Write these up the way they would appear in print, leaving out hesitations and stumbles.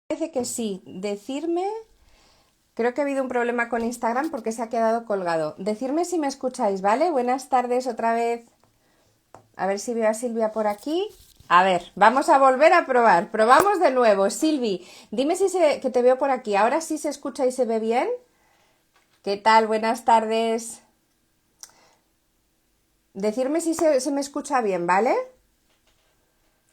Parece que sí. Decirme, creo que ha habido un problema con Instagram porque se ha quedado colgado. Decirme si me escucháis, ¿vale? Buenas tardes otra vez. A ver si veo a Silvia por aquí. A ver, vamos a volver a probar. Probamos de nuevo. Silvi, dime que te veo por aquí. Ahora sí se escucha y se ve bien. ¿Qué tal? Buenas tardes. Decirme si se me escucha bien, ¿vale?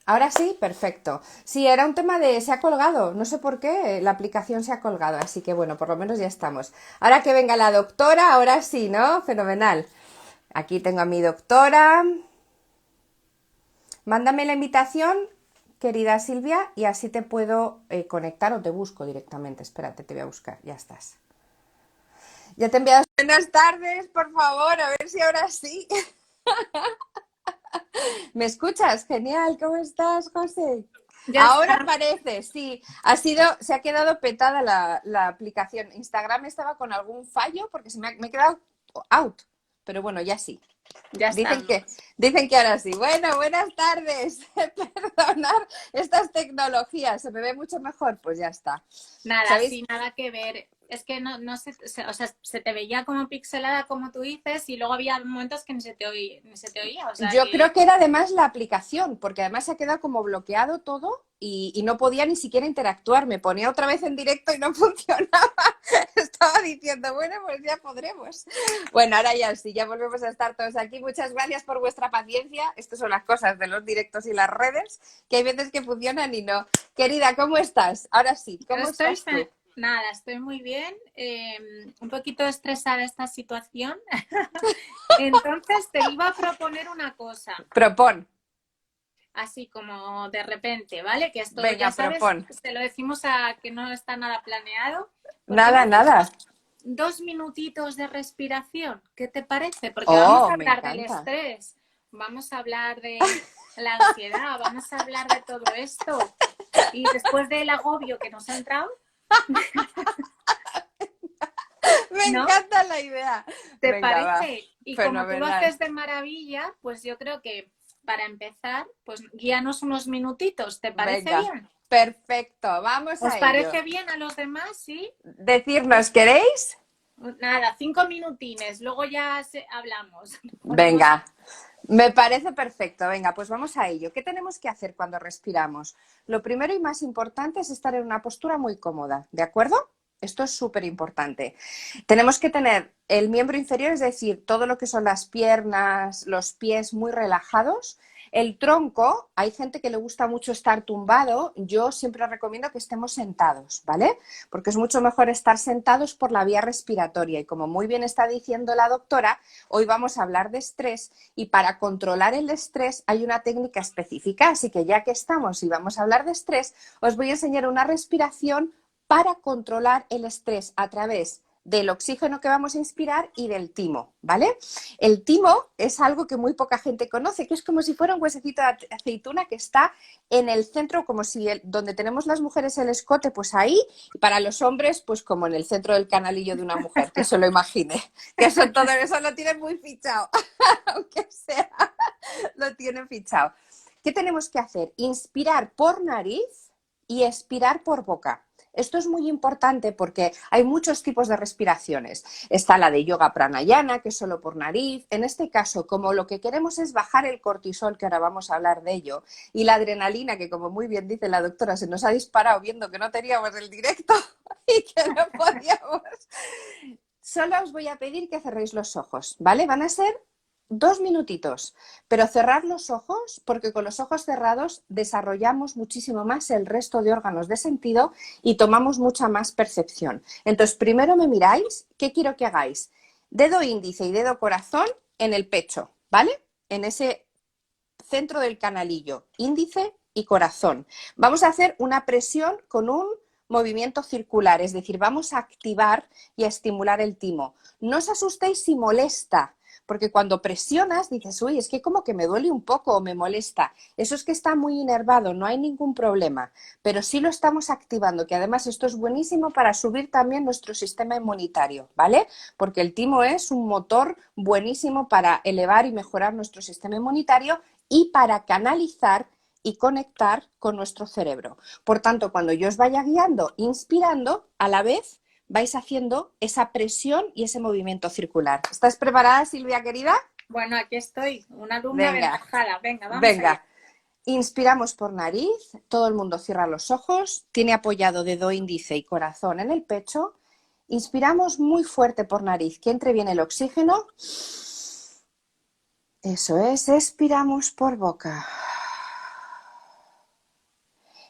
Ahora sí, perfecto. Sí, era un tema de se ha colgado, no sé por qué, la aplicación se ha colgado, así que bueno, por lo menos ya estamos. Ahora que venga la doctora, ahora sí, ¿no? Fenomenal. Aquí tengo a mi doctora. Mándame la invitación, querida Silvia, y así te puedo conectar o te busco directamente. Espérate, te voy a buscar, ya estás. Ya te he enviado. Buenas tardes, por favor, a ver si ahora sí. ¿Me escuchas? Genial, ¿cómo estás, José? Ya Ahora está. parece, sí, se ha quedado petada la aplicación. Instagram estaba con algún fallo porque me he quedado out, pero bueno, ya sí. Ya Dicen estamos. que, dicen que ahora sí. Bueno, buenas tardes. Perdonar estas tecnologías, se me ve mucho mejor, pues ya está. Nada, ¿Sabéis? sí, nada que ver. Es que no o sea, se te veía como pixelada, como tú dices, y luego había momentos que ni se te oía. O sea Yo que creo que era además la aplicación, porque además se ha quedado como bloqueado todo y no podía ni siquiera interactuar. Me ponía otra vez en directo y no funcionaba. Estaba diciendo, bueno, pues ya podremos. Bueno, ahora ya sí, ya volvemos a estar todos aquí. Muchas gracias por vuestra paciencia. Estas son las cosas de los directos y las redes, que hay veces que funcionan y no. Querida, ¿cómo estás? Ahora sí, yo ¿cómo estás tú? nada, estoy muy bien. Un poquito estresada esta situación. Entonces te iba a proponer una cosa, Propón. así como de repente, ¿vale? Que esto, ya Venga, sabes, propón. se lo decimos a que no está nada planeado. ¿Por qué no Nada, nada. hacemos 2 minutitos de respiración? ¿Qué te parece? Porque vamos Oh, a me hablar del encanta. estrés, vamos a hablar de la ansiedad, vamos a hablar de todo esto. Y después del agobio que nos ha entrado, Me ¿no? encanta la idea. ¿Te Venga, va. parece? Y como tú lo Fenomenal. haces de maravilla, pues yo creo que para empezar, pues guíanos unos minutitos. ¿Te parece Venga, bien? perfecto, vamos ¿Os a ello. parece bien a los demás? Sí. Decirnos, ¿queréis? Nada, 5 minutines, luego ya hablamos. Ponemos. Venga, me parece perfecto. Venga, pues vamos a ello. ¿Qué tenemos que hacer cuando respiramos? Lo primero y más importante es estar en una postura muy cómoda, ¿de acuerdo? Esto es súper importante. Tenemos que tener el miembro inferior, es decir, todo lo que son las piernas, los pies muy relajados. El tronco, hay gente que le gusta mucho estar tumbado. Yo siempre recomiendo que estemos sentados, ¿vale? Porque es mucho mejor estar sentados por la vía respiratoria. Y como muy bien está diciendo la doctora, hoy vamos a hablar de estrés y para controlar el estrés hay una técnica específica. Así que ya que estamos y vamos a hablar de estrés, os voy a enseñar una respiración para controlar el estrés a través del oxígeno que vamos a inspirar y del timo, ¿vale? El timo es algo que muy poca gente conoce, que es como si fuera un huesecito de aceituna que está en el centro, como si donde tenemos las mujeres el escote, pues ahí, y para los hombres, pues como en el centro del canalillo de una mujer, que se lo imagine, que eso lo tienen muy fichado, aunque sea, lo tienen fichado. ¿Qué tenemos que hacer? Inspirar por nariz y expirar por boca. Esto es muy importante porque hay muchos tipos de respiraciones. Está la de yoga pranayana, que es solo por nariz. En este caso, como lo que queremos es bajar el cortisol, que ahora vamos a hablar de ello, y la adrenalina, que como muy bien dice la doctora, se nos ha disparado viendo que no teníamos el directo y que no podíamos. Solo os voy a pedir que cerréis los ojos, ¿vale? Van a ser 2 minutitos, pero cerrar los ojos porque con los ojos cerrados desarrollamos muchísimo más el resto de órganos de sentido y tomamos mucha más percepción. Entonces, primero me miráis, ¿qué quiero que hagáis? Dedo índice y dedo corazón en el pecho, ¿vale? En ese centro del canalillo, índice y corazón. Vamos a hacer una presión con un movimiento circular, es decir, vamos a activar y a estimular el timo. No os asustéis si molesta, porque cuando presionas dices, uy, es que como que me duele un poco o me molesta. Eso es que está muy inervado, no hay ningún problema, pero sí lo estamos activando, que además esto es buenísimo para subir también nuestro sistema inmunitario, ¿vale? Porque el timo es un motor buenísimo para elevar y mejorar nuestro sistema inmunitario y para canalizar y conectar con nuestro cerebro. Por tanto, cuando yo os vaya guiando, inspirando, a la vez vais haciendo esa presión y ese movimiento circular. ¿Estás preparada, Silvia, querida? Bueno, aquí estoy, una alumna Venga, aventajada. Venga, vamos allá. venga. Inspiramos por nariz, todo el mundo cierra los ojos, tiene apoyado dedo índice y corazón en el pecho. Inspiramos muy fuerte por nariz, que entre bien el oxígeno. Eso es, expiramos por boca.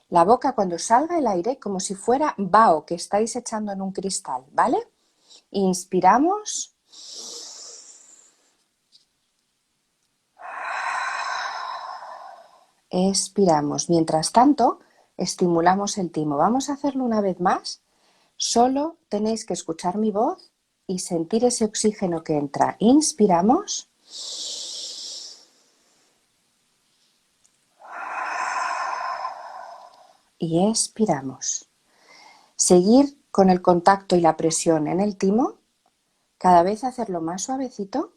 La boca cuando salga el aire como si fuera vaho que estáis echando en un cristal, ¿vale? Inspiramos. Expiramos. Mientras tanto, estimulamos el timo. Vamos a hacerlo una vez más. Solo tenéis que escuchar mi voz y sentir ese oxígeno que entra. Inspiramos. Y expiramos. Seguir con el contacto y la presión en el timo, cada vez hacerlo más suavecito,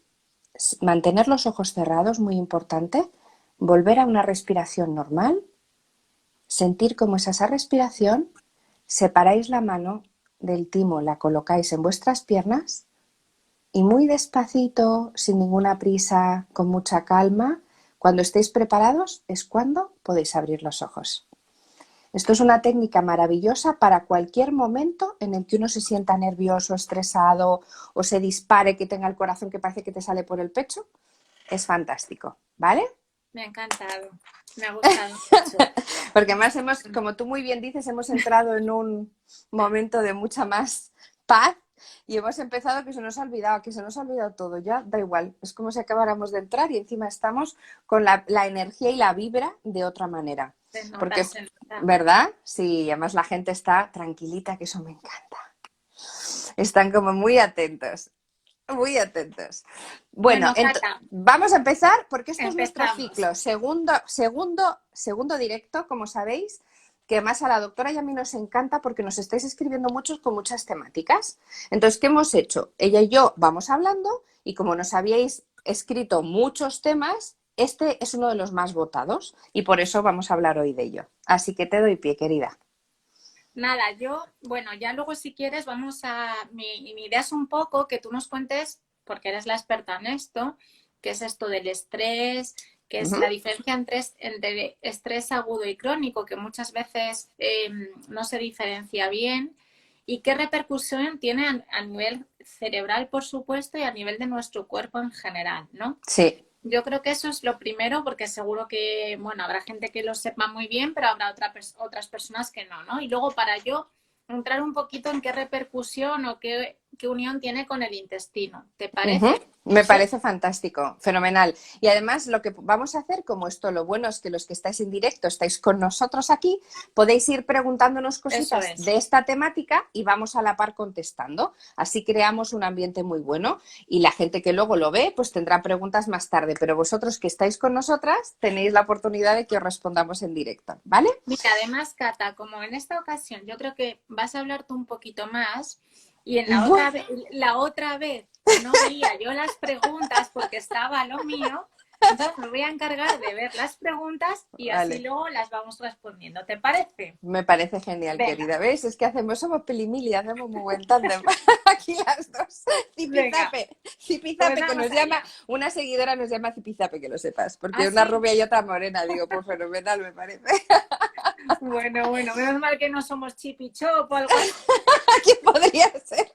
mantener los ojos cerrados, muy importante, volver a una respiración normal, sentir cómo es esa respiración, separáis la mano del timo, la colocáis en vuestras piernas y muy despacito, sin ninguna prisa, con mucha calma, cuando estéis preparados es cuando podéis abrir los ojos. Esto es una técnica maravillosa para cualquier momento en el que uno se sienta nervioso, estresado o se dispare, que tenga el corazón que parece que te sale por el pecho. Es fantástico, ¿vale? Me ha encantado, me ha gustado mucho. Porque además como tú muy bien dices, hemos entrado en un momento de mucha más paz y hemos empezado que se nos ha olvidado todo, ya da igual, es como si acabáramos de entrar y encima estamos con la energía y la vibra de otra manera. Se nota, Porque, se nota. ¿verdad? Sí, además la gente está tranquilita, que eso me encanta. Están como muy atentos. Muy atentos. Bueno, Cata, vamos a empezar porque este es nuestro empezamos. ciclo. Segundo directo, como sabéis, que más a la doctora y a mí nos encanta porque nos estáis escribiendo muchos con muchas temáticas. Entonces, ¿qué hemos hecho? Ella y yo vamos hablando y como nos habíais escrito muchos temas, este es uno de los más votados y por eso vamos a hablar hoy de ello. Así que te doy pie, querida. Nada, bueno, ya luego si quieres mi idea es un poco que tú nos cuentes, porque eres la experta en esto, qué es esto del estrés, qué es la diferencia entre estrés agudo y crónico, que muchas veces no se diferencia bien, y qué repercusión tiene a nivel cerebral, por supuesto, y a nivel de nuestro cuerpo en general, ¿no? Sí. Yo creo que eso es lo primero, porque seguro que, bueno, habrá gente que lo sepa muy bien, pero habrá otras personas que no, ¿no? Y luego para yo entrar un poquito en qué repercusión o qué unión tiene con el intestino. ¿Te parece? Me parece fantástico, fenomenal. Y además lo que vamos a hacer, como esto lo bueno es que los que estáis en directo estáis con nosotros aquí, podéis ir preguntándonos cositas de esta temática y vamos a la par contestando. Así creamos un ambiente muy bueno y la gente que luego lo ve pues tendrá preguntas más tarde, pero vosotros que estáis con nosotras tenéis la oportunidad de que os respondamos en directo, ¿vale? Mira, además, Cata, como en esta ocasión yo creo que vas a hablar tú un poquito más y en la otra vez no veía yo las preguntas porque estaba lo mío, entonces me voy a encargar de ver las preguntas y así luego las vamos respondiendo. ¿Te parece? Me parece genial, venga, querida. ¿Ves? Es que somos pelimil y hacemos muy buen tándem. Aquí las dos. Zipizape, pues que nos llama, una seguidora nos llama Zipizape, que lo sepas, porque una rubia y otra morena, digo, pues fenomenal me parece. Bueno, menos mal que no somos Chip y Chop o algo así. ¿Qué podría ser?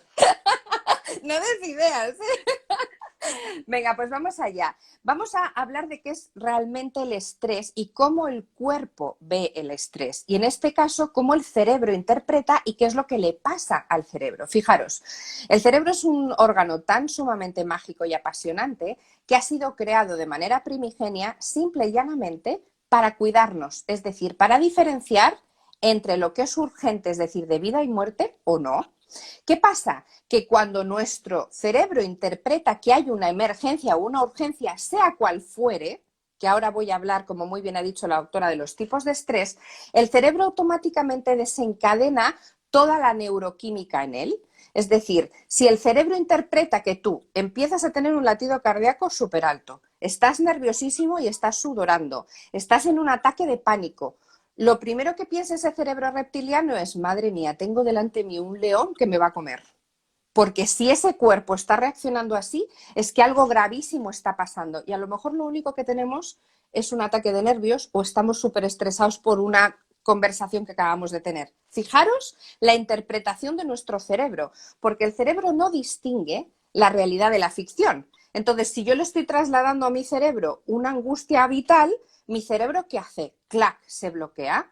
No des ideas, ¿eh? Venga, pues vamos allá. Vamos a hablar de qué es realmente el estrés y cómo el cuerpo ve el estrés. Y en este caso, cómo el cerebro interpreta y qué es lo que le pasa al cerebro. Fijaros, el cerebro es un órgano tan sumamente mágico y apasionante que ha sido creado de manera primigenia, simple y llanamente, para cuidarnos, es decir, para diferenciar entre lo que es urgente, es decir, de vida y muerte o no. ¿Qué pasa? Que cuando nuestro cerebro interpreta que hay una emergencia o una urgencia, sea cual fuere, que ahora voy a hablar, como muy bien ha dicho la doctora, de los tipos de estrés, el cerebro automáticamente desencadena toda la neuroquímica en él. Es decir, si el cerebro interpreta que tú empiezas a tener un latido cardíaco súper alto, estás nerviosísimo y estás sudorando, estás en un ataque de pánico. Lo primero que piensa ese cerebro reptiliano es, madre mía, tengo delante de mí un león que me va a comer. Porque si ese cuerpo está reaccionando así, es que algo gravísimo está pasando. Y a lo mejor lo único que tenemos es un ataque de nervios o estamos súper estresados por una conversación que acabamos de tener. Fijaros la interpretación de nuestro cerebro, porque el cerebro no distingue la realidad de la ficción. Entonces, si yo le estoy trasladando a mi cerebro una angustia vital, mi cerebro, ¿qué hace? ¡Clac! Se bloquea.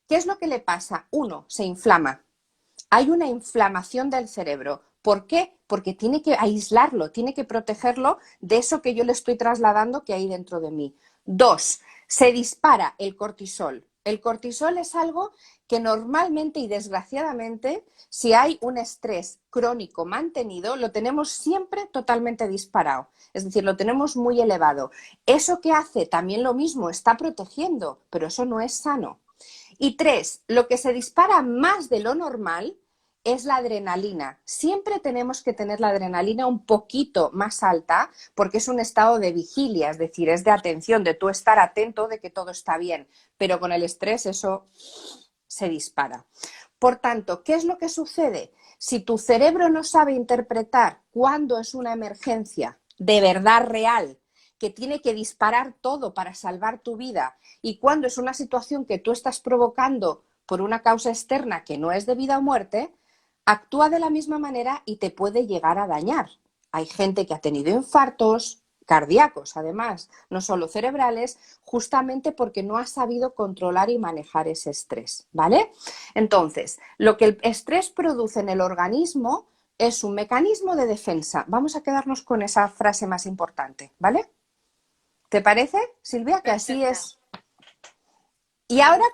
¿Qué es lo que le pasa? Uno, se inflama. Hay una inflamación del cerebro. ¿Por qué? Porque tiene que aislarlo, tiene que protegerlo de eso que yo le estoy trasladando que hay dentro de mí. 2, se dispara el cortisol. El cortisol es algo que normalmente y desgraciadamente, si hay un estrés crónico mantenido, lo tenemos siempre totalmente disparado. Es decir, lo tenemos muy elevado. Eso que hace también lo mismo, está protegiendo, pero eso no es sano. Y 3, lo que se dispara más de lo normal es la adrenalina. Siempre tenemos que tener la adrenalina un poquito más alta porque es un estado de vigilia, es decir, es de atención, de tú estar atento de que todo está bien, pero con el estrés eso se dispara. Por tanto, ¿qué es lo que sucede? Si tu cerebro no sabe interpretar cuándo es una emergencia de verdad real, que tiene que disparar todo para salvar tu vida, y cuándo es una situación que tú estás provocando por una causa externa que no es de vida o muerte, actúa de la misma manera y te puede llegar a dañar. Hay gente que ha tenido infartos cardíacos, además, no solo cerebrales, justamente porque no ha sabido controlar y manejar ese estrés, ¿vale? Entonces, lo que el estrés produce en el organismo es un mecanismo de defensa. Vamos a quedarnos con esa frase más importante, ¿vale? ¿Te parece, Silvia, que así es? Y ahora,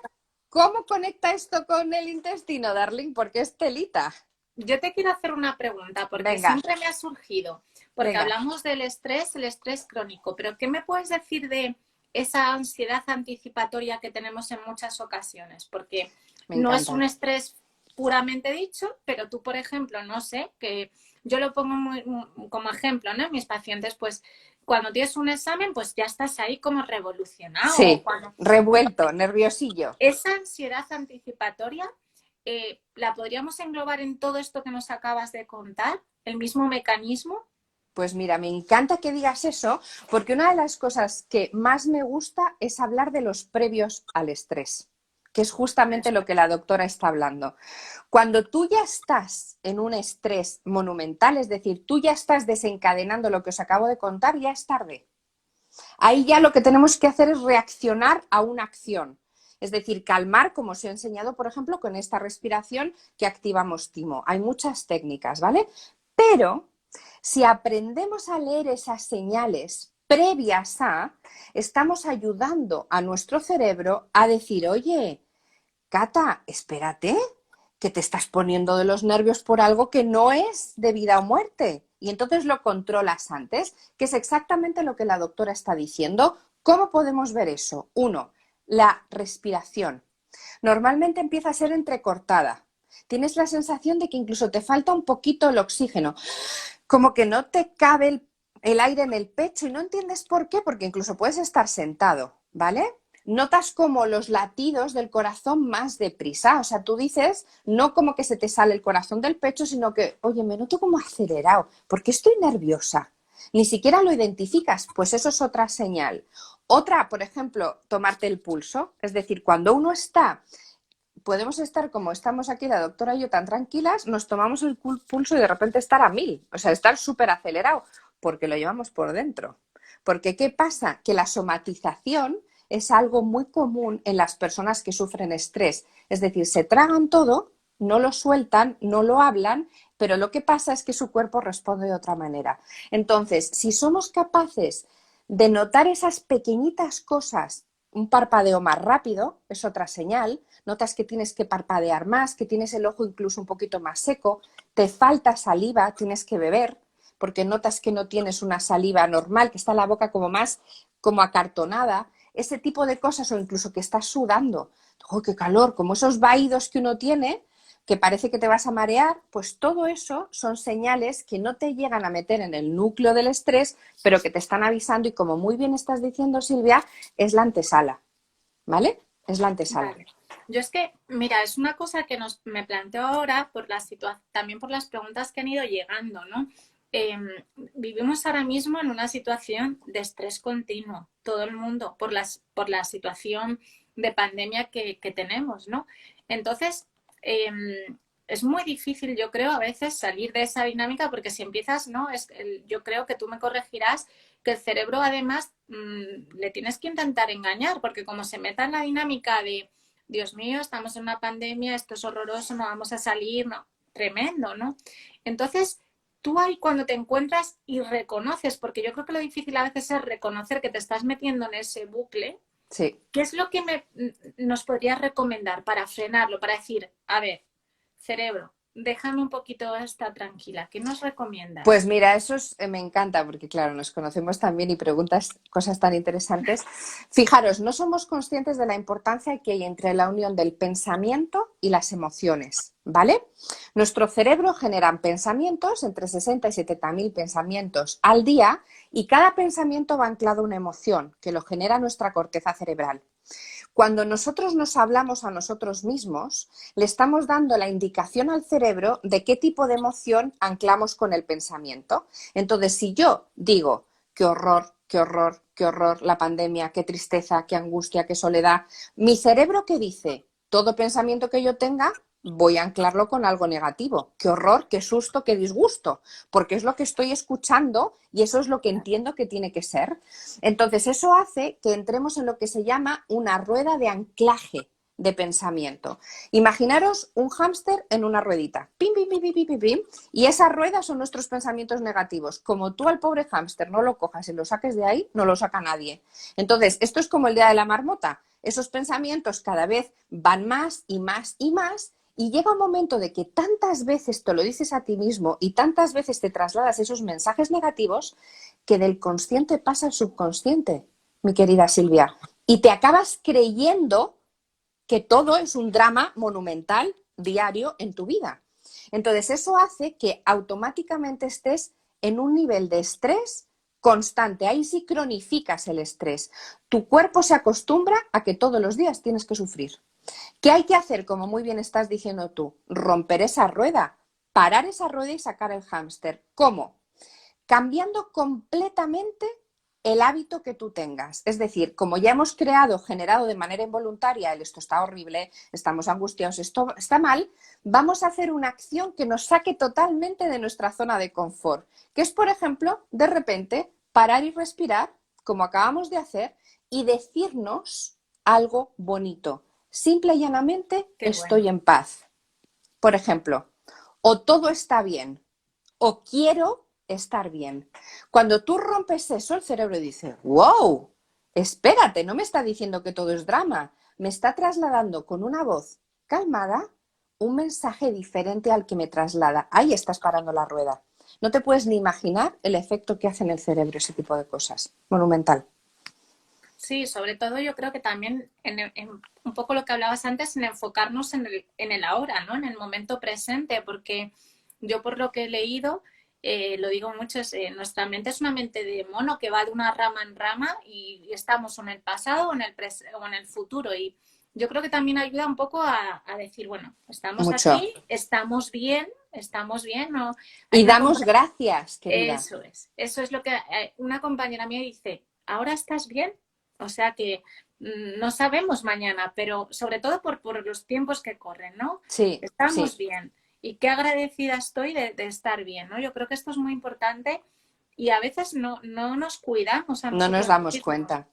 ¿cómo conecta esto con el intestino, darling? Porque es telita. Yo te quiero hacer una pregunta, porque Venga. siempre me ha surgido, porque Venga. hablamos del estrés, el estrés crónico, pero ¿qué me puedes decir de esa ansiedad anticipatoria que tenemos en muchas ocasiones? Porque no es un estrés puramente dicho, pero tú, por ejemplo, no sé, que yo lo pongo como ejemplo, ¿no? Mis pacientes, pues cuando tienes un examen, pues ya estás ahí como revolucionado. Sí, revuelto, nerviosillo. Esa ansiedad anticipatoria, ¿la podríamos englobar en todo esto que nos acabas de contar? ¿El mismo mecanismo? Pues mira, me encanta que digas eso, porque una de las cosas que más me gusta es hablar de los previos al estrés, que es justamente lo que la doctora está hablando. Cuando tú ya estás en un estrés monumental, es decir, tú ya estás desencadenando lo que os acabo de contar, ya es tarde. Ahí ya lo que tenemos que hacer es reaccionar a una acción. Es decir, calmar, como os he enseñado, por ejemplo, con esta respiración que activamos timo. Hay muchas técnicas, ¿vale? Pero si aprendemos a leer esas señales previas a, estamos ayudando a nuestro cerebro a decir, oye, Cata, espérate, que te estás poniendo de los nervios por algo que no es de vida o muerte. Y entonces lo controlas antes, que es exactamente lo que la doctora está diciendo. ¿Cómo podemos ver eso? 1, la respiración. Normalmente empieza a ser entrecortada. Tienes la sensación de que incluso te falta un poquito el oxígeno, como que no te cabe el aire en el pecho y no entiendes por qué, porque incluso puedes estar sentado, ¿vale? Notas como los latidos del corazón más deprisa, o sea, tú dices, no como que se te sale el corazón del pecho, sino que, oye, me noto como acelerado, ¿por qué estoy nerviosa? Ni siquiera lo identificas, pues eso es otra señal. Otra, por ejemplo, tomarte el pulso, es decir, cuando uno está, podemos estar como estamos aquí la doctora y yo tan tranquilas, nos tomamos el pulso y de repente estar a 1000, o sea, estar súper acelerado, porque lo llevamos por dentro. Porque ¿qué pasa? Que la somatización es algo muy común en las personas que sufren estrés. Es decir, se tragan todo, no lo sueltan, no lo hablan, pero lo que pasa es que su cuerpo responde de otra manera. Entonces, si somos capaces de notar esas pequeñitas cosas, un parpadeo más rápido es otra señal, notas que tienes que parpadear más, que tienes el ojo incluso un poquito más seco, te falta saliva, tienes que beber, porque notas que no tienes una saliva normal, que está la boca como más como acartonada, ese tipo de cosas, o incluso que estás sudando, ¡oh, qué calor! Como esos vaídos que uno tiene, que parece que te vas a marear, pues todo eso son señales que no te llegan a meter en el núcleo del estrés, pero que te están avisando y como muy bien estás diciendo, Silvia, es la antesala, ¿vale? Es la antesala. Vale. Yo es que, mira, es una cosa que me planteo ahora por la también por las preguntas que han ido llegando, ¿no? Vivimos ahora mismo en una situación de estrés continuo, todo el mundo, por la situación de pandemia que tenemos, ¿no? Entonces, es muy difícil, yo creo, a veces salir de esa dinámica porque si empiezas, ¿no? Yo creo que tú me corregirás que el cerebro además le tienes que intentar engañar porque como se meta en la dinámica de Dios mío, estamos en una pandemia, esto es horroroso, no vamos a salir, no, tremendo, ¿no? Entonces, tú ahí cuando te encuentras y reconoces, porque yo creo que lo difícil a veces es reconocer que te estás metiendo en ese bucle. Sí. ¿Qué es lo que nos podrías recomendar para frenarlo, para decir, a ver, cerebro, déjame un poquito estar tranquila? ¿Qué nos recomiendas? Pues mira, me encanta porque, claro, nos conocemos también y preguntas cosas tan interesantes. Fijaros, no somos conscientes de la importancia que hay entre la unión del pensamiento y las emociones, ¿vale? Nuestro cerebro genera pensamientos, entre 60 y 70.000 pensamientos al día, y cada pensamiento va anclado a una emoción que lo genera nuestra corteza cerebral. Cuando nosotros nos hablamos a nosotros mismos, le estamos dando la indicación al cerebro de qué tipo de emoción anclamos con el pensamiento. Entonces, si yo digo, qué horror, qué horror, qué horror, la pandemia, qué tristeza, qué angustia, qué soledad, mi cerebro, ¿qué dice? Todo pensamiento que yo tenga, voy a anclarlo con algo negativo. Qué horror, qué susto, qué disgusto, porque es lo que estoy escuchando y eso es lo que entiendo que tiene que ser. Entonces, eso hace que entremos en lo que se llama una rueda de anclaje de pensamiento. Imaginaros un hámster en una ruedita, pim, pim, pim, pim, pim, pim, pim, y esas ruedas son nuestros pensamientos negativos. Como tú al pobre hámster no lo cojas y lo saques de ahí, no lo saca nadie. Entonces, esto es como el día de la marmota. Esos pensamientos cada vez van más y más y más, y llega un momento de que tantas veces te lo dices a ti mismo y tantas veces te trasladas esos mensajes negativos que del consciente pasa al subconsciente, mi querida Silvia. Y te acabas creyendo que todo es un drama monumental diario en tu vida. Entonces, eso hace que automáticamente estés en un nivel de estrés constante. Ahí sí cronificas el estrés. Tu cuerpo se acostumbra a que todos los días tienes que sufrir. ¿Qué hay que hacer? Como muy bien estás diciendo tú, romper esa rueda, parar esa rueda y sacar el hámster. ¿Cómo? Cambiando completamente el hábito que tú tengas. Es decir, como ya hemos generado de manera involuntaria el esto está horrible, estamos angustiados, esto está mal, vamos a hacer una acción que nos saque totalmente de nuestra zona de confort, que es, por ejemplo, de repente parar y respirar, como acabamos de hacer, y decirnos algo bonito. Simple y llanamente, estoy en paz. Por ejemplo, o todo está bien, o quiero estar bien. Cuando tú rompes eso, el cerebro dice, wow, espérate, no me está diciendo que todo es drama, me está trasladando con una voz calmada un mensaje diferente al que me traslada. Ahí estás parando la rueda. No te puedes ni imaginar el efecto que hace en el cerebro ese tipo de cosas. Monumental. Sí, sobre todo yo creo que también en un poco lo que hablabas antes, en enfocarnos en el ahora, ¿no? En el momento presente, porque yo por lo que he leído, lo digo mucho, nuestra mente es una mente de mono que va de una rama en rama y estamos o en el pasado o o en el futuro. Y yo creo que también ayuda un poco a decir, bueno, estamos Mucho. aquí, estamos bien, ¿no? Y damos gracias, querida. Eso es lo que una compañera mía dice, ¿ahora estás bien? O sea que no sabemos mañana, pero sobre todo por los tiempos que corren, ¿no? Sí, Estamos sí. bien. Y qué agradecida estoy de estar bien, ¿no? Yo creo que esto es muy importante y a veces no nos cuidamos a No nos nosotros damos mismos. cuenta.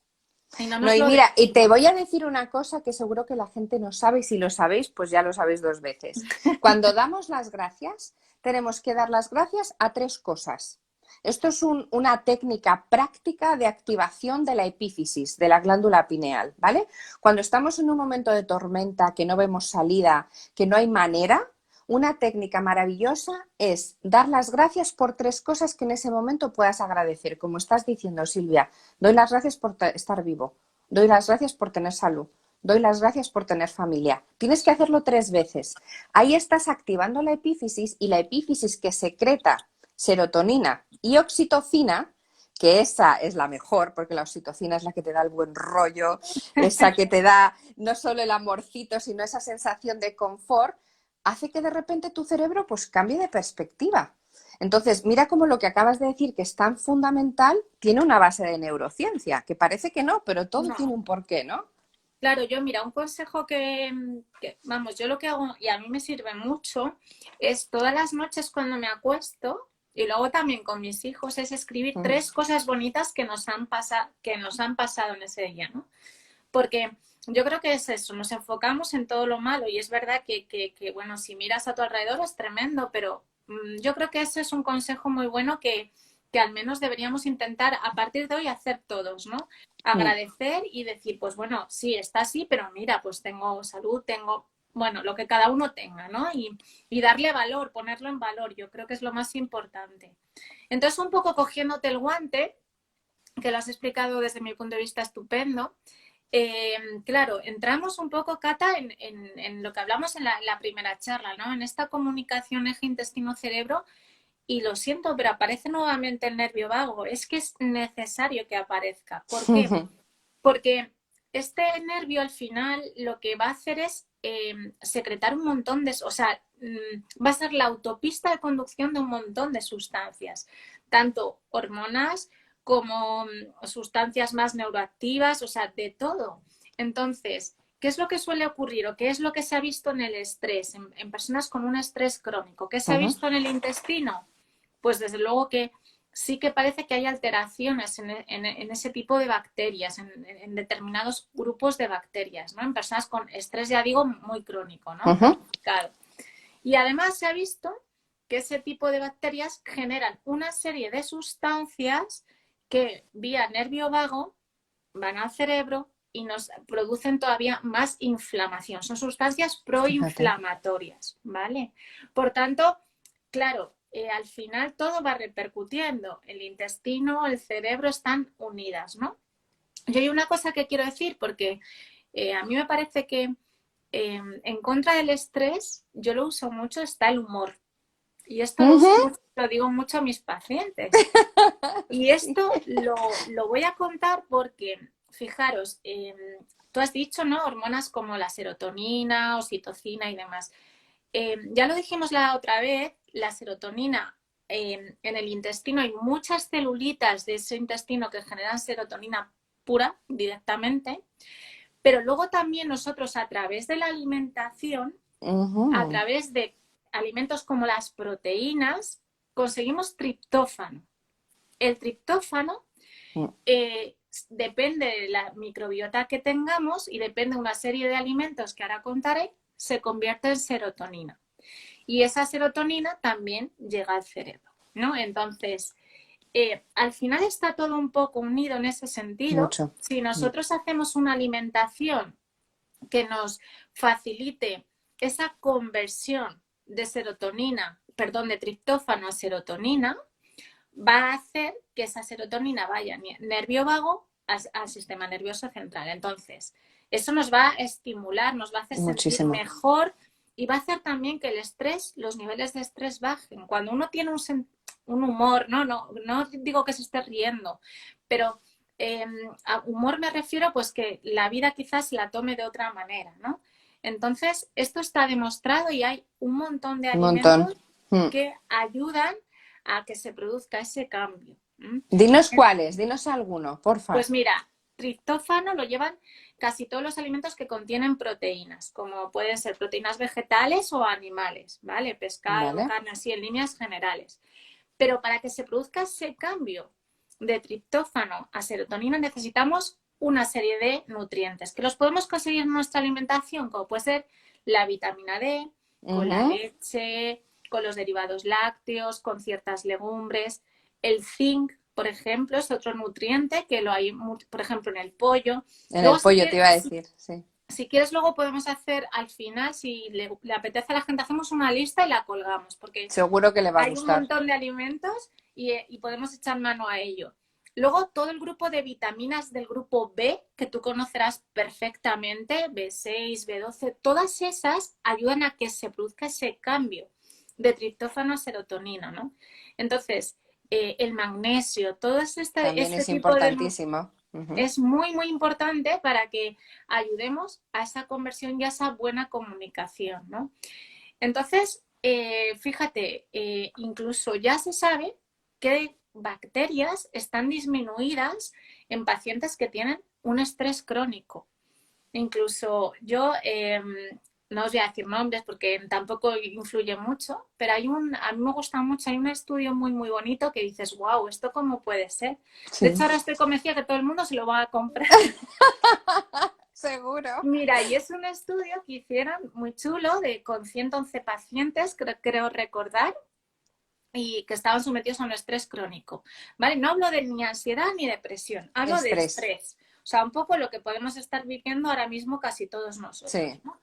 Y no No, nos y lo mira, y te decimos. voy a decir una cosa que seguro que la gente no sabe y si lo sabéis, pues ya lo sabéis dos veces. Cuando damos las gracias, tenemos que dar las gracias a tres cosas. Esto es una técnica práctica de activación de la epífisis, de la glándula pineal, ¿vale? Cuando estamos en un momento de tormenta, que no vemos salida, que no hay manera, una técnica maravillosa es dar las gracias por tres cosas que en ese momento puedas agradecer. Como estás diciendo, Silvia, doy las gracias por estar vivo, doy las gracias por tener salud, doy las gracias por tener familia. Tienes que hacerlo 3 veces. Ahí estás activando la epífisis y la epífisis que secreta serotonina y oxitocina, que esa es la mejor, porque la oxitocina es la que te da el buen rollo, esa que te da no solo el amorcito, sino esa sensación de confort, hace que de repente tu cerebro pues cambie de perspectiva. Entonces, mira cómo lo que acabas de decir, que es tan fundamental, tiene una base de neurociencia, que parece que no, pero todo tiene No. un porqué, ¿no? Claro, yo mira, un consejo vamos, yo lo que hago y a mí me sirve mucho es todas las noches cuando me acuesto y luego también con mis hijos es escribir 3 cosas bonitas que nos han pasado en ese día, ¿no? Porque yo creo que es eso, nos enfocamos en todo lo malo y es verdad que bueno, si miras a tu alrededor es tremendo, pero yo creo que ese es un consejo muy bueno que al menos deberíamos intentar a partir de hoy hacer todos, ¿no? Agradecer y decir, pues bueno, sí, está así, pero mira, pues tengo salud, tengo, bueno, lo que cada uno tenga, ¿no? Y darle valor, ponerlo en valor, yo creo que es lo más importante. Entonces, un poco cogiéndote el guante, que lo has explicado desde mi punto de vista estupendo, claro, entramos un poco, Cata, en lo que hablamos en la primera charla, ¿no? En esta comunicación eje intestino-cerebro y lo siento, pero aparece nuevamente el nervio vago. Es que es necesario que aparezca. ¿Por qué? Porque este nervio al final lo que va a hacer es secretar un montón de... O sea, va a ser la autopista de conducción de un montón de sustancias, tanto hormonas como sustancias más neuroactivas, o sea, de todo. Entonces, ¿qué es lo que suele ocurrir o qué es lo que se ha visto en el estrés, en personas con un estrés crónico? ¿Qué se ha visto en el intestino? Pues desde luego que sí que parece que hay alteraciones en ese tipo de bacterias, en determinados grupos de bacterias, ¿no? En personas con estrés, ya digo, muy crónico, ¿no? Claro. Y además se ha visto que ese tipo de bacterias generan una serie de sustancias que vía nervio vago van al cerebro y nos producen todavía más inflamación. Son sustancias proinflamatorias, ¿vale? Por tanto, claro, al final todo va repercutiendo. El intestino, el cerebro están unidas, ¿no? Y hay una cosa que quiero decir, porque a mí me parece que en contra del estrés, yo lo uso mucho, está el humor. Y esto lo digo mucho a mis pacientes. Y esto lo voy a contar porque, fijaros, tú has dicho, ¿no? Hormonas como la serotonina, oxitocina y demás. Ya lo dijimos la otra vez, la serotonina en el intestino hay muchas celulitas de ese intestino que generan serotonina pura directamente, pero luego también nosotros a través de la alimentación, a través de alimentos como las proteínas, conseguimos triptófano. El triptófano depende de la microbiota que tengamos y depende de una serie de alimentos que ahora contaré, se convierte en serotonina. Y esa serotonina también llega al cerebro, ¿no? Entonces, al final está todo un poco unido en ese sentido. Mucho. Si nosotros hacemos una alimentación que nos facilite esa conversión de serotonina, perdón, de triptófano a serotonina, va a hacer que esa serotonina vaya nervio vago al sistema nervioso central. Entonces, eso nos va a estimular, nos va a hacer sentir mejor y va a hacer también que el estrés, los niveles de estrés bajen. Cuando uno tiene un humor, no digo que se esté riendo, pero a humor me refiero pues que la vida quizás la tome de otra manera, ¿no? Entonces, esto está demostrado y hay un montón de alimentos que ayudan a que se produzca ese cambio. Dinos cuáles, dinos alguno, porfa. Pues mira, triptófano lo llevan casi todos los alimentos que contienen proteínas, como pueden ser proteínas vegetales o animales, ¿vale? Pescado, carne, así en líneas generales. Pero para que se produzca ese cambio de triptófano a serotonina necesitamos una serie de nutrientes que los podemos conseguir en nuestra alimentación, como puede ser la vitamina D, con la leche, con los derivados lácteos, con ciertas legumbres. El zinc, por ejemplo, es otro nutriente que lo hay, por ejemplo, en el pollo. En luego, el pollo te iba a decir, sí. Si quieres, luego podemos hacer al final, si le apetece a la gente, hacemos una lista y la colgamos, porque seguro que le va a gustar. Hay un montón de alimentos y podemos echar mano a ello. Luego todo el grupo de vitaminas del grupo B, que tú conocerás perfectamente, B6, B12, todas esas ayudan a que se produzca ese cambio de triptófano a serotonina, ¿no? Entonces, el magnesio, todo También este es tipo de... importantísimo. Es muy, muy importante para que ayudemos a esa conversión y a esa buena comunicación, ¿no? Entonces, fíjate, incluso ya se sabe que bacterias están disminuidas en pacientes que tienen un estrés crónico. Incluso yo, no os voy a decir nombres porque tampoco influye mucho, pero a mí me gusta mucho, hay un estudio muy, muy bonito que dices, wow, ¿esto cómo puede ser? Sí. De hecho, ahora estoy convencida que todo el mundo se lo va a comprar. Seguro. Mira, y es un estudio que hicieron muy chulo con 111 pacientes, creo recordar, y que estaban sometidos a un estrés crónico, ¿vale? No hablo de ni ansiedad ni depresión, hablo de estrés. O sea, un poco lo que podemos estar viviendo ahora mismo casi todos nosotros, sí. ¿no?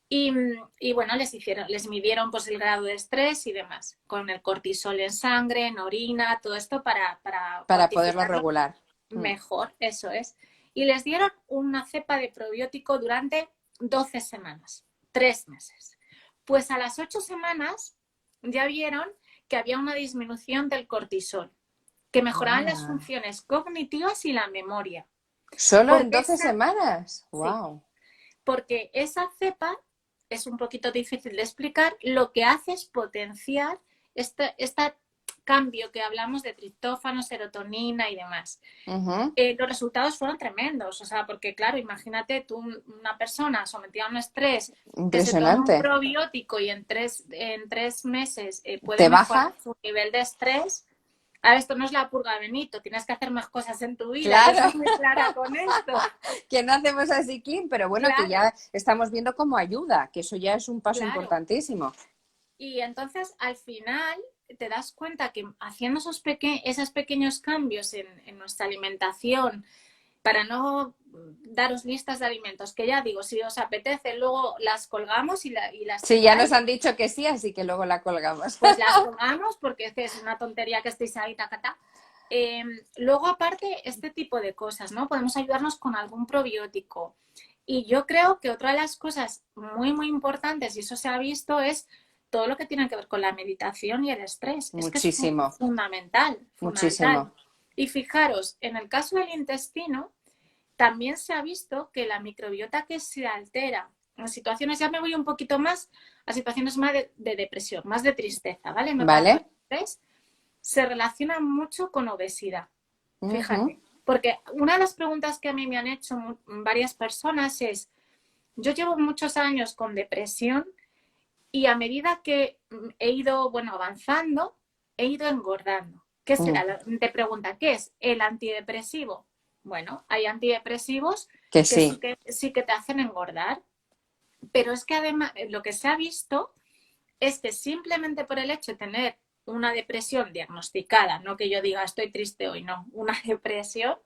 Y bueno, les midieron pues el grado de estrés y demás, con el cortisol en sangre, en orina, todo esto para poderlo regular. Mejor, eso es. Y les dieron una cepa de probiótico durante 12 semanas, 3 meses. Pues a las 8 semanas ya vieron que había una disminución del cortisol, que mejoraban las funciones cognitivas y la memoria. ¿Solo en 12 semanas? ¡Wow! Sí, porque esa cepa es un poquito difícil de explicar, lo que hace es potenciar este cambio que hablamos de triptófano, serotonina y demás. Los resultados fueron tremendos, o sea, porque claro, imagínate tú una persona sometida a un estrés que se toma un probiótico y en tres meses puede mejorar su nivel de estrés. A ver, esto no es la purga de Benito, tienes que hacer más cosas en tu vida. Claro. Yo soy muy clara con esto. Que no hacemos así clean, pero bueno, claro, que ya estamos viendo cómo ayuda, que eso ya es un paso importantísimo. Y entonces, al final, te das cuenta que haciendo esos pequeños cambios en nuestra alimentación, para no daros listas de alimentos, que ya digo, si os apetece, luego las colgamos y las... Sí, ya nos han dicho que sí, así que luego la colgamos. Pues las colgamos porque es una tontería que estéis ahí, tacata. Luego, aparte, este tipo de cosas, ¿no? Podemos ayudarnos con algún probiótico. Y yo creo que otra de las cosas muy, muy importantes, y eso se ha visto, es todo lo que tiene que ver con la meditación y el estrés. Muchísimo. Es que es fundamental. Muchísimo. Y fijaros, en el caso del intestino, también se ha visto que la microbiota que se altera en situaciones, ya me voy un poquito más a situaciones más de depresión, más de tristeza, ¿vale? Vale. Se relaciona mucho con obesidad. Fíjate. Porque una de las preguntas que a mí me han hecho varias personas es, yo llevo muchos años con depresión y a medida que he ido, avanzando, he ido engordando. ¿Qué será? Te pregunta, ¿qué es el antidepresivo? Bueno, hay antidepresivos que sí que te hacen engordar, pero es que además lo que se ha visto es que simplemente por el hecho de tener una depresión diagnosticada, no que yo diga estoy triste hoy, no, una depresión,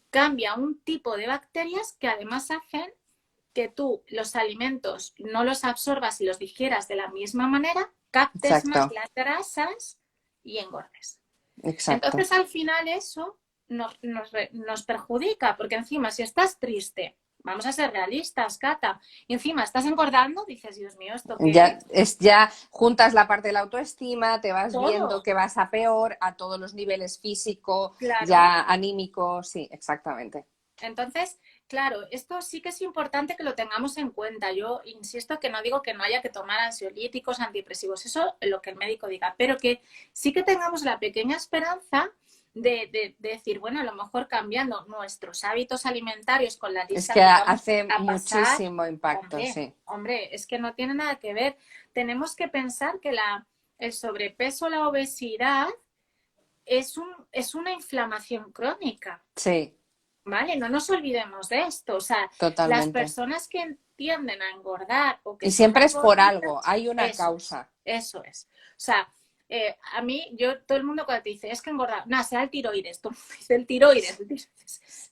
cambia un tipo de bacterias que además hacen que tú los alimentos no los absorbas y los digieras de la misma manera, captes más las grasas y engordes. Exacto. Entonces al final eso nos perjudica, porque encima si estás triste, vamos a ser realistas, Cata, y encima estás engordando, dices, Dios mío, ¿esto qué es? Ya juntas la parte de la autoestima, te vas viendo que vas a peor a todos los niveles físico, ya anímico, sí, exactamente. Entonces, claro, esto sí que es importante que lo tengamos en cuenta. Yo insisto que no digo que no haya que tomar ansiolíticos, antidepresivos, eso es lo que el médico diga, pero que sí que tengamos la pequeña esperanza de decir, bueno, a lo mejor cambiando nuestros hábitos alimentarios con la lista es que hace muchísimo impacto, sí. Hombre, es que no tiene nada que ver. Tenemos que pensar que el sobrepeso, la obesidad es una inflamación crónica. Sí. ¿Vale? No nos olvidemos de esto. O sea, totalmente. Las personas que tienden a engordar o que y siempre es por algo, hay una causa. Eso es. O sea, a mí, todo el mundo cuando te dice, es que engordar, nada, será el tiroides. Tú dices, el tiroides.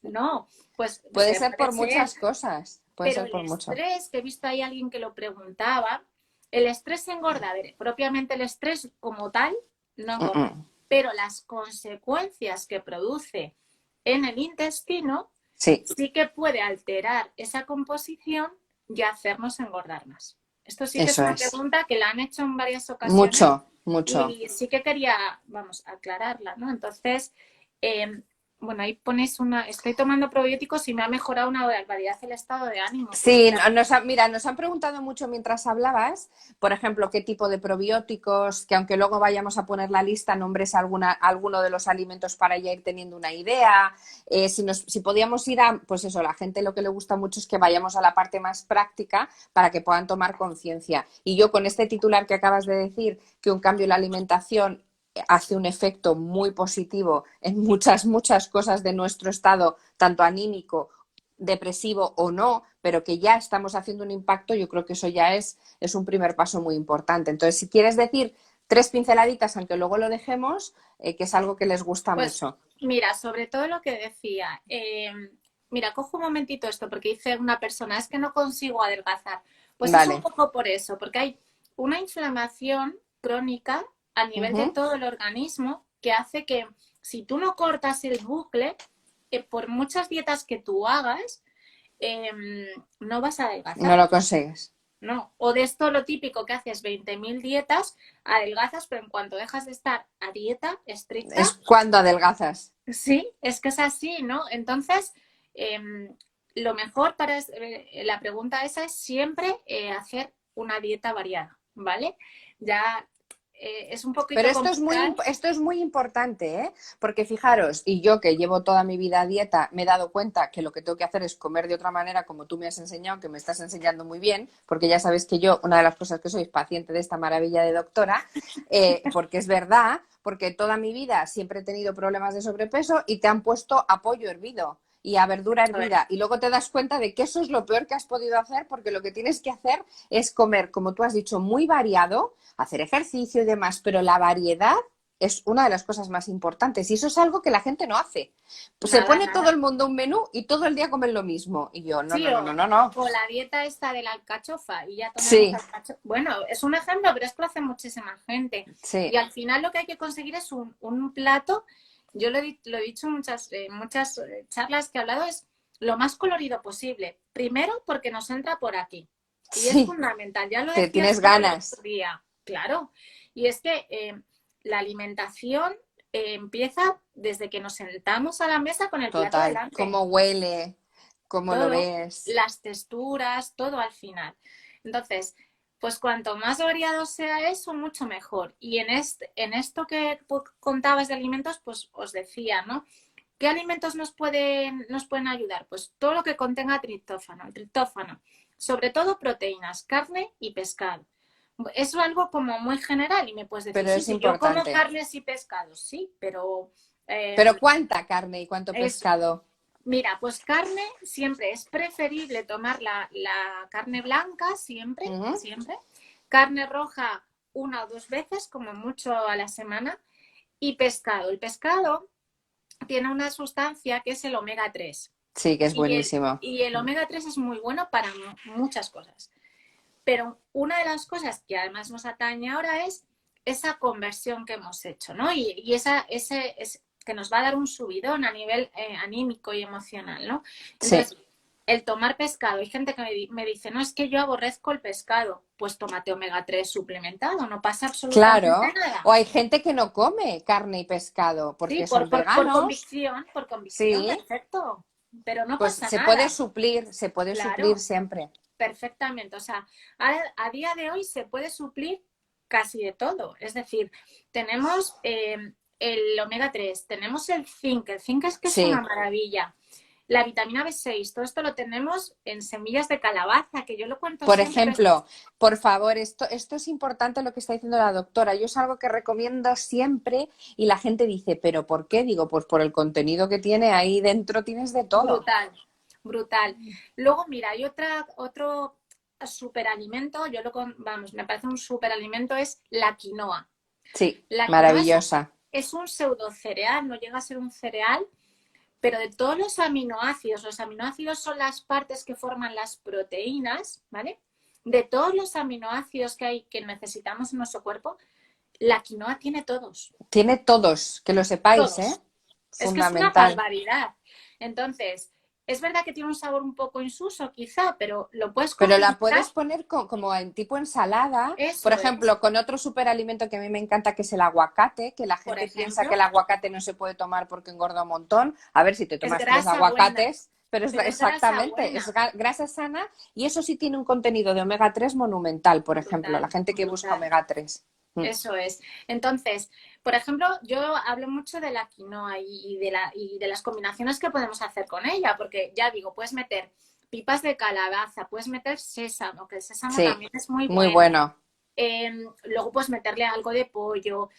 No, pues... Puede ser por muchas cosas. Puede ser por mucho. El estrés, que he visto ahí a alguien que lo preguntaba, el estrés engorda. A ver, propiamente el estrés como tal no engorda. pero las consecuencias que produce en el intestino Sí. sí que puede alterar esa composición y hacernos engordar más. Esto sí que es Eso una es. pregunta que la han hecho en varias ocasiones Mucho, mucho. y sí que quería, vamos, aclararla, ¿no? Entonces, bueno, ahí ponéis estoy tomando probióticos y me ha mejorado una barbaridad el estado de ánimo. Pues Sí, claro, mira, nos han preguntado mucho mientras hablabas, por ejemplo, qué tipo de probióticos, que aunque luego vayamos a poner la lista, nombres alguno de los alimentos para ya ir teniendo una idea. Si podíamos ir a, pues eso, la gente lo que le gusta mucho es que vayamos a la parte más práctica para que puedan tomar conciencia. Y yo con este titular que acabas de decir, que un cambio en la alimentación hace un efecto muy positivo en muchas, muchas cosas de nuestro estado, tanto anímico, depresivo o no, pero que ya estamos haciendo un impacto, yo creo que eso ya es un primer paso muy importante. Entonces, si quieres decir 3 pinceladitas, aunque luego lo dejemos, que es algo que les gusta pues mucho. mira, sobre todo lo que decía, mira, cojo un momentito esto porque dice una persona, es que no consigo adelgazar. Pues es un Vale. poco por eso, porque hay una inflamación crónica a nivel de todo el organismo que hace que si tú no cortas el bucle, por muchas dietas que tú hagas, no vas a No adelgazar. lo consigues. No, o de esto lo típico que haces 20.000 dietas, adelgazas, pero en cuanto dejas de estar a dieta Es estricta, cuando adelgazas. sí, es que es así, ¿no? Entonces, lo mejor para la pregunta esa es siempre hacer una dieta variada, ¿vale? Ya es un Pero poquito complicado. esto es muy importante, ¿eh? Porque fijaros, y yo que llevo toda mi vida a dieta, me he dado cuenta que lo que tengo que hacer es comer de otra manera, como tú me has enseñado, que me estás enseñando muy bien, porque ya sabes que yo, una de las cosas que soy, es paciente de esta maravilla de doctora, porque es verdad, porque toda mi vida siempre he tenido problemas de sobrepeso y te han puesto a pollo hervido y a verdura A ver, hervida. Y luego te das cuenta de que eso es lo peor que has podido hacer, porque lo que tienes que hacer es comer, como tú has dicho, muy variado, hacer ejercicio y demás, pero la variedad es una de las cosas más importantes y eso es algo que la gente no hace. Pues se nada, pone todo nada. el mundo un menú y todo el día comen lo mismo. Y yo, no, Sí, no, no, no, no, no. o la dieta esta de la alcachofa y ya comemos Sí, alcachofa. Bueno, es un ejemplo, pero es que lo hace muchísima gente. Y sí, al final lo que hay que conseguir es un plato, yo lo he dicho en muchas charlas que he hablado, es lo más colorido posible. Primero porque nos entra por aquí. Y es sí, fundamental, ya lo que decías tienes tú el otro ganas. día, claro. Y es que la alimentación empieza desde que nos sentamos a la mesa con el plato Total. delante Cómo huele, cómo lo todo, ves. las texturas, todo al final. Entonces, pues cuanto más variado sea eso, mucho mejor. Y en esto que contabas de alimentos, pues os decía, ¿no? ¿Qué alimentos nos pueden ayudar? Pues todo lo que contenga triptófano. El triptófano, sobre todo proteínas, carne y pescado. Eso es algo como muy general y me puedes decir, Pero sí, es sí, yo como importante. carnes y pescados, sí, pero Pero ¿cuánta carne y cuánto es pescado? mira, pues carne siempre es preferible tomar la carne blanca, siempre, Ujú. siempre. Carne roja 1 o 2 veces, como mucho a la semana. Y pescado. El pescado tiene una sustancia que es el omega 3. Sí, que es Y buenísimo. y el omega 3 es muy bueno para muchas cosas. Pero una de las cosas que además nos atañe ahora es esa conversión que hemos hecho, ¿no? Y ese que nos va a dar un subidón a nivel anímico y emocional, ¿no? Sí. Entonces, el tomar pescado, hay gente que me dice, no, es que yo aborrezco el pescado, pues tómate omega 3 suplementado, no pasa absolutamente Claro, nada. o hay gente que no come carne y pescado Sí, porque son veganos. por convicción, Sí, perfecto, pero no pues pasa nada, se puede suplir claro. siempre. Perfectamente. O sea, a día de hoy se puede suplir casi de todo. Es decir, tenemos el omega 3, tenemos el zinc es que es una Sí. maravilla. La vitamina B6, todo esto lo tenemos en semillas de calabaza, que yo lo cuento Por siempre. ejemplo, por favor, esto es importante lo que está diciendo la doctora. Yo es algo que recomiendo siempre y la gente dice, ¿pero por qué? Digo, pues por el contenido que tiene ahí dentro tienes de todo. Brutal, brutal. Luego, mira, hay otro superalimento, vamos, me parece un superalimento, es la quinoa. Sí, La quinoa maravillosa. es un pseudo cereal, no llega a ser un cereal, pero de todos los aminoácidos son las partes que forman las proteínas, ¿vale? De todos los aminoácidos que hay que necesitamos en nuestro cuerpo, La quinoa tiene todos, Tiene todos, que lo sepáis, ¿eh? todos. Es que es una Fundamental. barbaridad. Entonces, es verdad que tiene un sabor un poco insuso, quizá, pero lo puedes Pero la combinar. puedes poner como en tipo ensalada, por Eso es, ejemplo, con otro superalimento que a mí me encanta, que es el aguacate, que la por gente piensa que ejemplo, el aguacate no se puede tomar porque engorda un montón. A ver si te es tomas 3 grasa buena, aguacates, pero es pero es grasa exactamente, es buena. grasa sana y eso sí tiene un contenido de omega 3 monumental, por ejemplo, la Brutal, gente que busca brutal. omega 3. Eso es. Entonces, por ejemplo, yo hablo mucho de la quinoa y de las combinaciones que podemos hacer con ella, porque ya digo, puedes meter pipas de calabaza, puedes meter sésamo, que el sésamo Sí, también es muy muy bueno. bueno. Luego puedes meterle algo de pollo.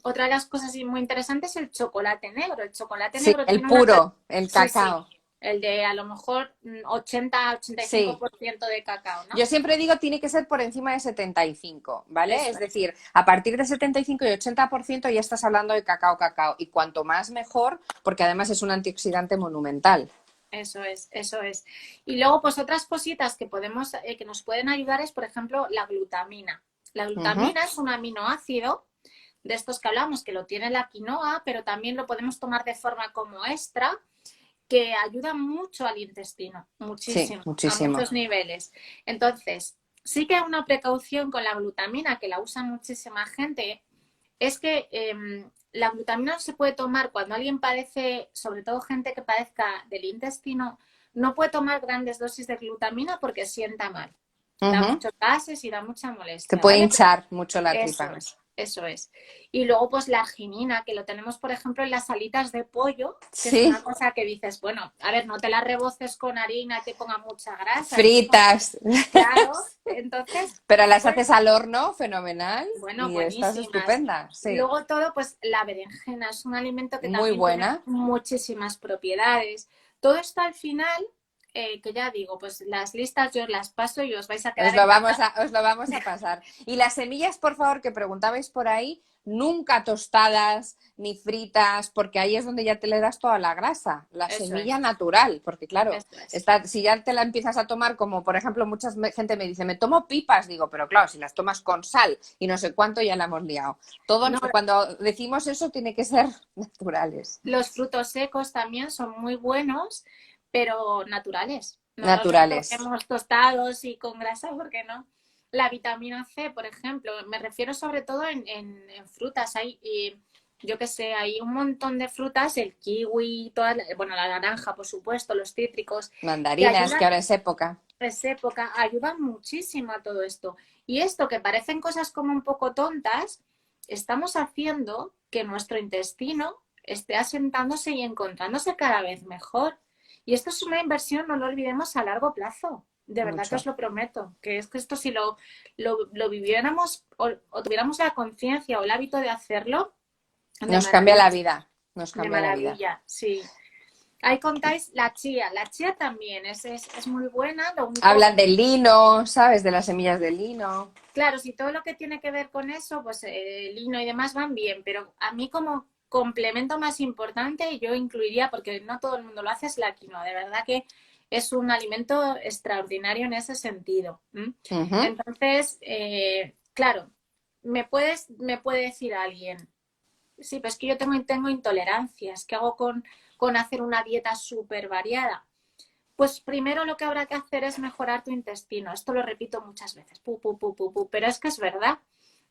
Otra de las cosas muy interesantes es el chocolate negro. El chocolate Sí, negro el tiene una... puro, el Sí, sí. cacao. El de a lo mejor 80-85% Sí. de cacao, ¿no? Yo siempre digo tiene que ser por encima de 75, ¿vale? Eso Es es. decir, a partir de 75 y 80% ya estás hablando de cacao. Y cuanto más mejor, porque además es un antioxidante monumental. Eso es, eso es. Y luego, pues otras cositas que podemos, que nos pueden ayudar es, por ejemplo, la glutamina. La Ujú. glutamina es un aminoácido de estos que hablamos, que lo tiene la quinoa, pero también lo podemos tomar de forma como extra, que ayuda mucho al intestino, Sí, muchísimo, a muchísimo. muchos niveles. Entonces, sí que hay una precaución con la glutamina, que la usa muchísima gente, es que la glutamina no se puede tomar cuando alguien padece, sobre todo gente que padezca del intestino, no puede tomar grandes dosis de glutamina porque sienta mal. Da Ujú. muchos gases y da mucha Te molestia, puede ¿vale? hinchar mucho la Eso tripa. es, eso es. Y luego, pues la arginina, que lo tenemos, por ejemplo, en las alitas de pollo, que es una Sí, cosa que dices, bueno, a ver, no te la reboces con harina y te ponga mucha grasa, eso no. fritas, Claro, entonces, pero las pues, haces al horno, fenomenal, bueno, y estás buenísimas. estupenda. Sí, Luego todo, pues la berenjena es un alimento que muy también tiene buena. muchísimas propiedades. Todo esto al final, que ya digo, pues las listas yo os las paso y os vais a quedar encantados. Os lo vamos a pasar. Y las semillas, por favor, que preguntabais por ahí, nunca tostadas ni fritas, porque ahí es donde ya te le das toda la grasa. La Eso semilla es, natural, porque claro, eso es. si ya te la empiezas a tomar, como por ejemplo, gente me dice, me tomo pipas, digo, pero claro, si las tomas con sal y no sé cuánto, ya la hemos liado. No, Cuando decimos eso, tiene que ser naturales. los frutos secos también son muy buenos, pero naturales. No los Naturales. retoquemos tostados y con grasa, porque no. La vitamina C, por ejemplo, me refiero sobre todo en frutas. Hay, yo qué sé, hay un montón de frutas, el kiwi, bueno, la naranja, por supuesto, los cítricos, que Mandarinas, que ayudan, ahora es época. es época, ayudan muchísimo a todo esto. Y esto, que parecen cosas como un poco tontas, estamos haciendo que nuestro intestino esté asentándose y encontrándose cada vez mejor. Y esto es una inversión, no lo olvidemos, a largo plazo. De verdad que os Mucho. lo prometo. Que es que esto si lo viviéramos o tuviéramos la conciencia o el hábito de hacerlo, de Nos cambia maravilla. la vida. Nos De cambia la vida. maravilla, sí. Ahí contáis la chía. La chía también es muy buena. Lo único, Hablan del lino, ¿sabes? De las semillas del lino. claro, si todo lo que tiene que ver con eso, pues lino y demás van bien, pero a mí como complemento más importante yo incluiría, porque no todo el mundo lo hace, es la quinoa. De verdad que es un alimento extraordinario en ese sentido. Ujú. Entonces, claro, me puede decir alguien, sí, pero es que yo tengo intolerancias, ¿qué hago con hacer una dieta súper variada? Pues primero lo que habrá que hacer es mejorar tu intestino. Esto lo repito muchas veces, pero es que es verdad.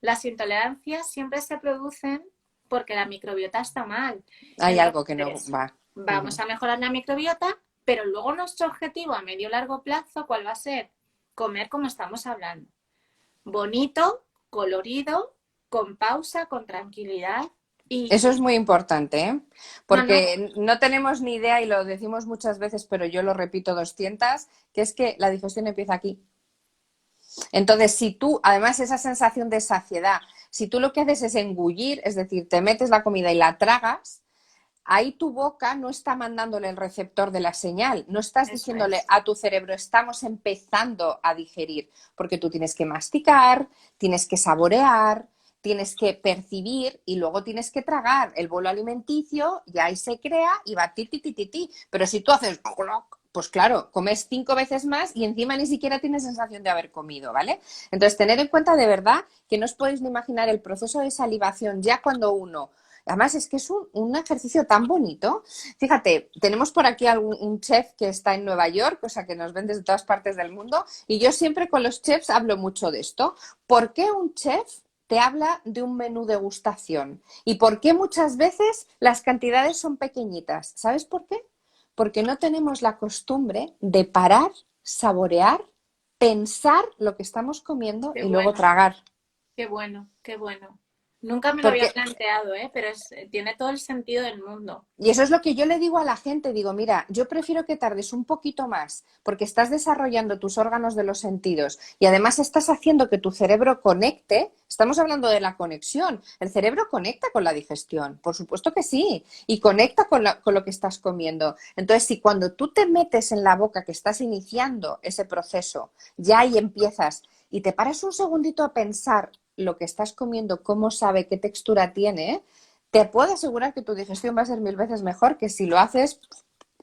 Las intolerancias siempre se producen porque la microbiota está mal. Hay algo que no Entonces, va. vamos Ujú. a mejorar la microbiota, pero luego nuestro objetivo a medio largo plazo, ¿cuál va a ser? Comer como estamos hablando. Bonito, colorido, con pausa, con tranquilidad. Eso Y es muy importante, ¿eh? no, no, Porque no tenemos ni idea, y lo decimos muchas veces, pero yo lo repito 200, que es que la digestión empieza aquí. Entonces, si tú, además, esa sensación de saciedad, si tú lo que haces es engullir, es decir, te metes la comida y la tragas, ahí tu boca no está mandándole el receptor de la señal, no estás eso diciéndole es. a tu cerebro, estamos empezando a digerir, porque tú tienes que masticar, tienes que saborear, tienes que percibir y luego tienes que tragar el bolo alimenticio y ahí se crea y va ti, ti, ti, ti, ti. Pero si tú haces pues claro, comes 5 veces más y encima ni siquiera tienes sensación de haber comido, ¿vale? Entonces, tener en cuenta de verdad que no os podéis ni imaginar el proceso de salivación ya cuando uno... Además, es que es un ejercicio tan bonito. Fíjate, tenemos por aquí un chef que está en Nueva York, o sea, que nos ven desde todas partes del mundo, y yo siempre con los chefs hablo mucho de esto. ¿Por qué un chef te habla de un menú degustación? ¿Y por qué muchas veces las cantidades son pequeñitas? ¿Sabes por qué? Porque no tenemos la costumbre de parar, saborear, pensar lo que estamos comiendo Qué y luego bueno, tragar. qué bueno, qué bueno. Nunca me lo había Porque planteado, ¿eh? Pero tiene todo el sentido del mundo. Y eso es lo que yo le digo a la gente, digo, mira, yo prefiero que tardes un poquito más porque estás desarrollando tus órganos de los sentidos y además estás haciendo que tu cerebro conecte. Estamos hablando de la conexión. El cerebro conecta con la digestión, por supuesto que sí, y conecta con lo que estás comiendo. Entonces, si cuando tú te metes en la boca que estás iniciando ese proceso, ya ahí empiezas y te paras un segundito a pensar lo que estás comiendo, cómo sabe, qué textura tiene, te puedo asegurar que tu digestión va a ser 1000 veces mejor que si lo haces,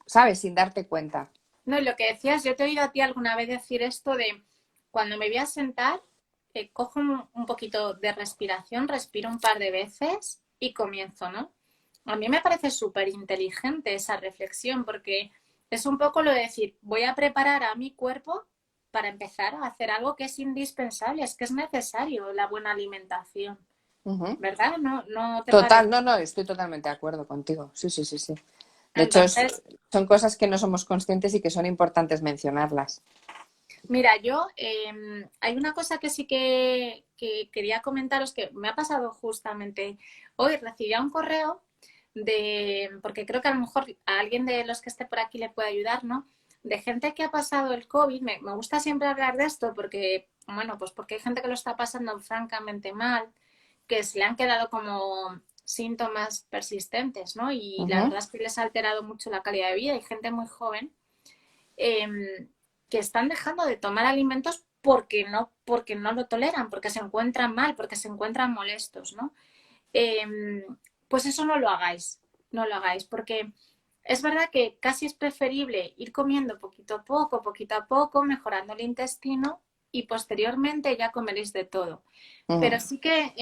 ¿sabes? Sin darte cuenta. No, y lo que decías, yo te he oído a ti alguna vez decir esto de cuando me voy a sentar, cojo un poquito de respiración, respiro un par de veces y comienzo, ¿no? A mí me parece súper inteligente esa reflexión porque es un poco lo de decir, voy a preparar a mi cuerpo para empezar a hacer algo que es indispensable, es que es necesario la buena alimentación, Ujú. ¿verdad? ¿No, no te Total, parece? no, no, estoy totalmente de acuerdo contigo. Sí, sí, sí, sí. De hecho, Entonces, son cosas que no somos conscientes y que son importantes mencionarlas. mira, yo hay una cosa que sí que quería comentaros que me ha pasado justamente hoy. Recibí un correo porque creo que a lo mejor a alguien de los que esté por aquí le puede ayudar, ¿no? De gente que ha pasado el COVID. Me gusta siempre hablar de esto porque, bueno, pues porque hay gente que lo está pasando francamente mal, que se le han quedado como síntomas persistentes, ¿no? Y la Ujú, verdad es que les ha alterado mucho la calidad de vida. Hay gente muy joven que están dejando de tomar alimentos porque no lo toleran, porque se encuentran mal, porque se encuentran molestos, ¿no? Pues eso no lo hagáis, no lo hagáis, porque es verdad que casi es preferible ir comiendo poquito a poco, mejorando el intestino y posteriormente ya comeréis de todo. ujú. Pero sí que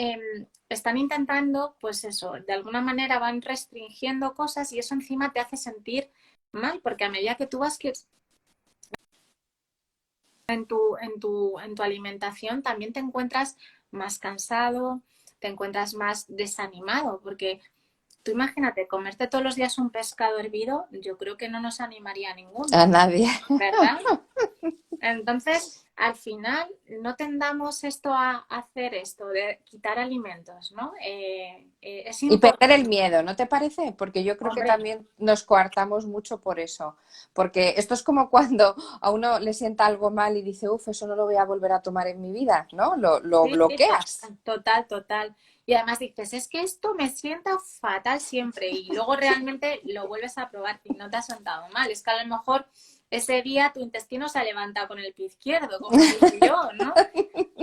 están intentando, pues eso, de alguna manera van restringiendo cosas y eso encima te hace sentir mal, porque a medida que tú vas en tu alimentación también te encuentras más cansado, te encuentras más desanimado, porque tú imagínate, comerte todos los días un pescado hervido, yo creo que no nos animaría a A ninguno, nadie. ¿verdad? Entonces, al final, no tendamos esto a hacer esto de quitar alimentos, ¿no? Es Y perder el importante, miedo, ¿no te parece? Porque yo creo que hombre, también nos coartamos mucho por eso. Porque esto es como cuando a uno le sienta algo mal y dice, uff, eso no lo voy a volver a tomar en mi vida, ¿no? Lo sí, sí, bloqueas. total, total. Y además dices, es que esto me sienta fatal siempre y luego realmente lo vuelves a probar y no te ha sentado mal. Es que a lo mejor ese día tu intestino se levanta con el pie izquierdo, como digo yo, ¿no?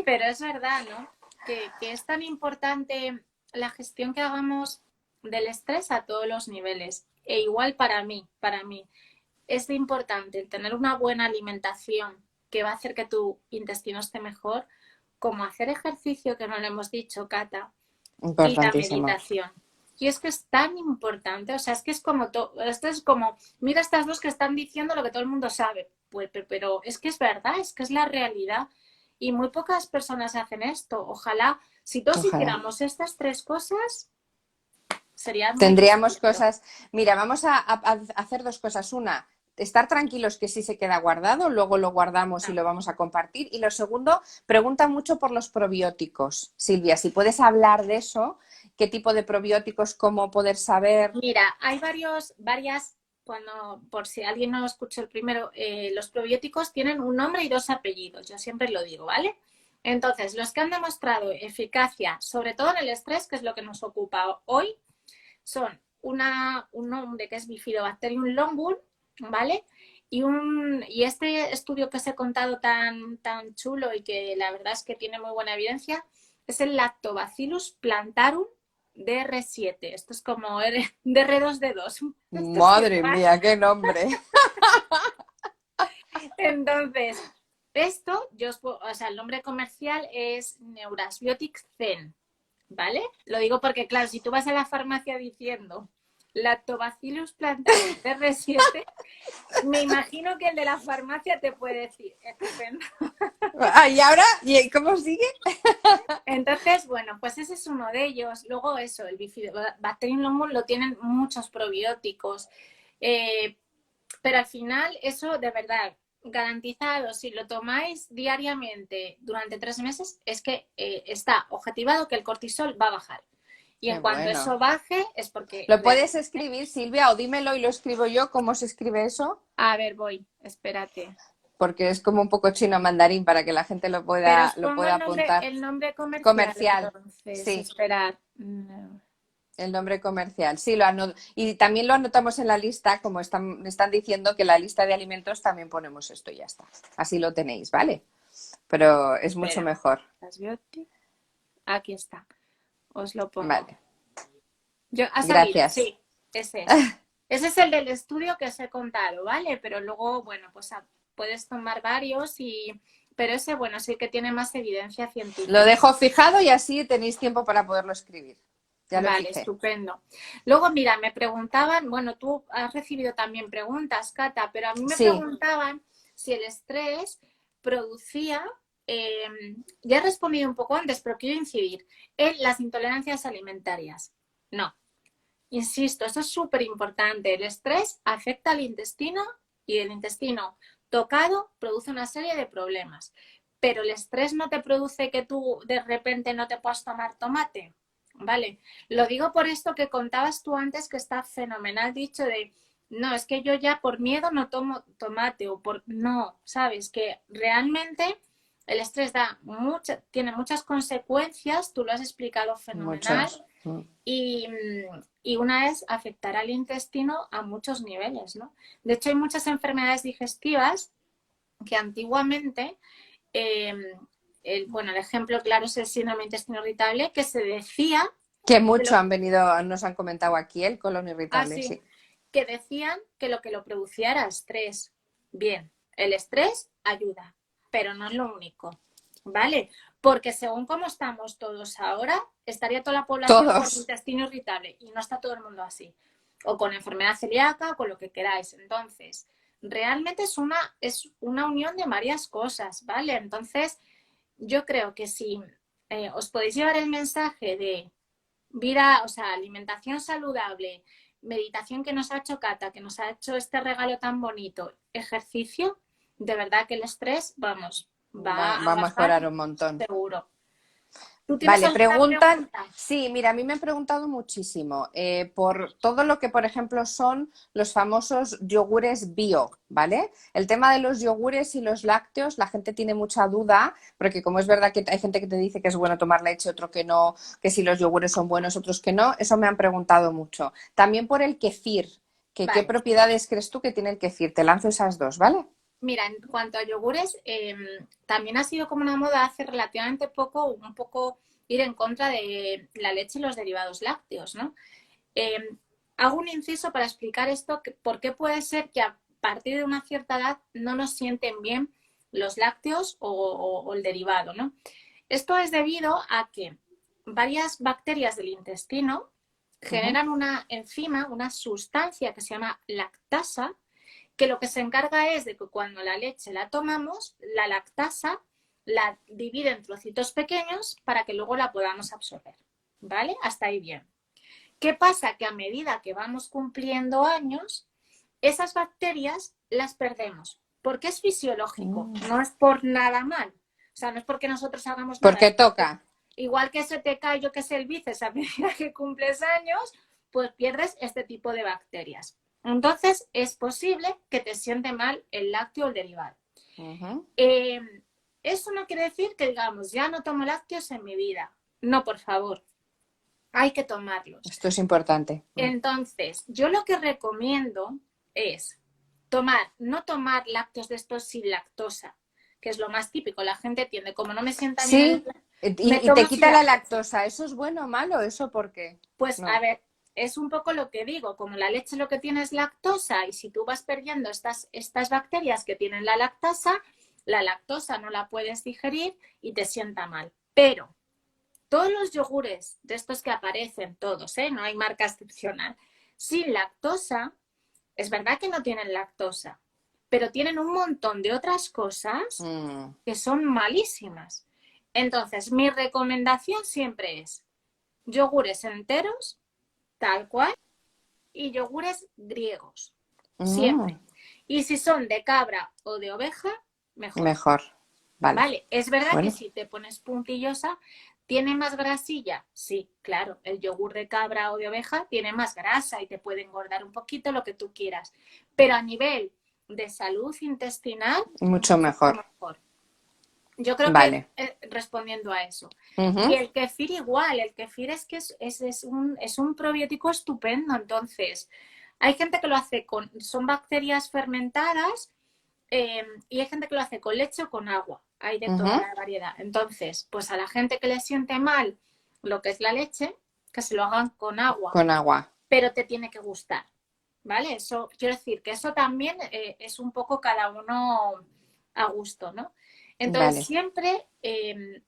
Pero es verdad, ¿no? Que es tan importante la gestión que hagamos del estrés a todos los niveles. E igual para mí, es importante el tener una buena alimentación que va a hacer que tu intestino esté mejor, como hacer ejercicio, que no lo hemos dicho, Cata, y la Importantísimo. meditación. Y es que es tan importante, o sea, es que es como, esto es como, mira estas dos que están diciendo lo que todo el mundo sabe, pues, pero es que es verdad, es que es la realidad. Y muy pocas personas hacen esto. Ojalá, si todos Ojalá. hiciéramos estas tres cosas, sería muy Tendríamos distinto. cosas. Mira, vamos a hacer dos cosas. Una, estar tranquilos que sí se queda guardado, luego lo guardamos y lo vamos a compartir. Y lo segundo, pregunta mucho por los probióticos. Silvia, si puedes hablar de eso, qué tipo de probióticos, cómo poder saber. Mira, hay varias, por si alguien no escuchó el primero, los probióticos tienen un nombre y dos apellidos, yo siempre lo digo, ¿vale? Entonces, los que han demostrado eficacia, sobre todo en el estrés, que es lo que nos ocupa hoy, son un nombre que es Bifidobacterium longum, ¿vale? Y este estudio que os he contado tan chulo y que la verdad es que tiene muy buena evidencia, es el Lactobacillus plantarum DR7. Esto es como DR2D2. Esto es Madre igual. mía, qué nombre. Entonces, esto, o sea, el nombre comercial es Neurasbiotic Zen, ¿vale? Lo digo porque, claro, si tú vas a la farmacia diciendo Lactobacillus plantarum TR7, me imagino que el de la farmacia te puede decir, estupendo. ¿Y ahora? ¿Y cómo sigue? Entonces, bueno, pues ese es uno de ellos. Luego eso, el Bifidobacterium longum lo tienen muchos probióticos. Pero al final, eso de verdad, garantizado, si lo tomáis diariamente durante 3 meses, es que está objetivado que el cortisol va a bajar. Y Qué en cuanto bueno. eso baje, es porque... ¿Lo puedes escribir, Silvia, o dímelo y lo escribo yo? ¿Cómo se escribe eso? A ver, voy, espérate. Porque es como un poco chino mandarín para que la gente lo Pero pueda, os lo pongo pueda apuntar. el nombre comercial, Comercial, entonces, sí, esperar. el nombre comercial. Sí, y también lo anotamos en la lista, como están diciendo que en la lista de alimentos también ponemos esto y ya está. Así lo tenéis, ¿vale? Pero es mucho Espera, mejor. aquí está, os lo pongo. Vale, Ha salido, gracias. sí, ese es. Ese es el del estudio que os he contado, ¿vale? Pero luego, bueno, pues puedes tomar varios pero ese, bueno, sí que tiene más evidencia científica. Lo dejo fijado y así tenéis tiempo para poderlo escribir. Ya lo Vale, fijé. estupendo. Luego, mira, me preguntaban, bueno, tú has recibido también preguntas, Cata, pero a mí me Sí, preguntaban si el estrés producía, ya he respondido un poco antes, pero quiero incidir, en las intolerancias alimentarias. No. Insisto, esto es súper importante. El estrés afecta al intestino y el intestino tocado produce una serie de problemas. Pero el estrés no te produce que tú de repente no te puedas tomar tomate. ¿Vale? Lo digo por esto que contabas tú antes, que está fenomenal dicho de, no, es que yo ya por miedo no tomo tomate o por... No, sabes que realmente el estrés tiene muchas consecuencias, tú lo has explicado fenomenal. muchos. Y una es afectar al intestino a muchos niveles, ¿no? De hecho, hay muchas enfermedades digestivas que antiguamente, bueno, el ejemplo claro es el síndrome de intestino irritable, que se decía... Que mucho nos han comentado aquí el colon irritable, sí. Que decían que lo producía era estrés. Bien, el estrés ayuda, pero no es lo único, ¿vale? Porque según cómo estamos todos ahora, estaría toda la población con intestino irritable y no está todo el mundo así. O con enfermedad celíaca o con lo que queráis. Entonces, realmente es una unión de varias cosas, ¿vale? Entonces, yo creo que si os podéis llevar el mensaje de vida, o sea, alimentación saludable, meditación que nos ha hecho Cata, que nos ha hecho este regalo tan bonito, ejercicio, de verdad que el estrés, vamos, va a mejorar un montón. Seguro. Vale, preguntan. Sí, mira, a mí me han preguntado muchísimo por todo lo que, por ejemplo, son los famosos yogures bio, ¿vale? El tema de los yogures y los lácteos, la gente tiene mucha duda, porque como es verdad que hay gente que te dice que es bueno tomar leche, otro que no, que si los yogures son buenos, otros que no, eso me han preguntado mucho. También por el kefir, vale. ¿Qué propiedades crees tú que tiene el kefir? Te lanzo esas dos, ¿vale? Mira, en cuanto a yogures, también ha sido como una moda hace relativamente poco, un poco ir en contra de la leche y los derivados lácteos, ¿no? Hago un inciso para explicar esto, por qué puede ser que a partir de una cierta edad no nos sienten bien los lácteos o el derivado, ¿no? Esto es debido a que varias bacterias del intestino generan una enzima, una sustancia que se llama lactasa, que lo que se encarga es de que cuando la leche la tomamos, la lactasa la divide en trocitos pequeños para que luego la podamos absorber, ¿vale? Hasta ahí bien. ¿Qué pasa? Que a medida que vamos cumpliendo años, esas bacterias las perdemos, porque es fisiológico, no es por nada mal. O sea, no es porque nosotros hagamos nada. Porque toca. Igual que se te cae, yo que sé, el bíceps a medida que cumples años, pues pierdes este tipo de bacterias. Entonces, es posible que te siente mal el lácteo o el derivado. Eso no quiere decir que digamos, ya no tomo lácteos en mi vida. No, por favor. Hay que tomarlos. Esto es importante. Entonces, yo lo que recomiendo es no tomar lácteos de estos sin lactosa, que es lo más típico. La gente tiende, como no me sienta bien. Sí, y te quita la lactosa. ¿Eso es bueno o malo? ¿Eso por qué? Pues no. A ver, es un poco lo que digo, como la leche lo que tiene es lactosa y si tú vas perdiendo estas bacterias que tienen la lactosa no la puedes digerir y te sienta mal. Pero todos los yogures de estos que aparecen, todos, no hay marca excepcional, sin lactosa, es verdad que no tienen lactosa, pero tienen un montón de otras cosas que son malísimas. Entonces, mi recomendación siempre es yogures enteros, tal cual, y yogures griegos, siempre. Y si son de cabra o de oveja, mejor. Mejor, vale. Es verdad bueno. que si te pones puntillosa, ¿tiene más grasilla? Sí, claro, el yogur de cabra o de oveja tiene más grasa y te puede engordar un poquito, lo que tú quieras. Pero a nivel de salud intestinal, mucho mejor. Yo creo que respondiendo a eso. Y el kefir igual, el kefir es que es un probiótico estupendo. Entonces, hay gente que lo hace son bacterias fermentadas y hay gente que lo hace con leche o con agua. Hay de toda la variedad. Entonces, pues a la gente que le siente mal lo que es la leche, que se lo hagan con agua. Con agua. Pero te tiene que gustar, ¿vale? Eso, quiero decir que eso también es un poco cada uno a gusto, ¿no? Entonces, siempre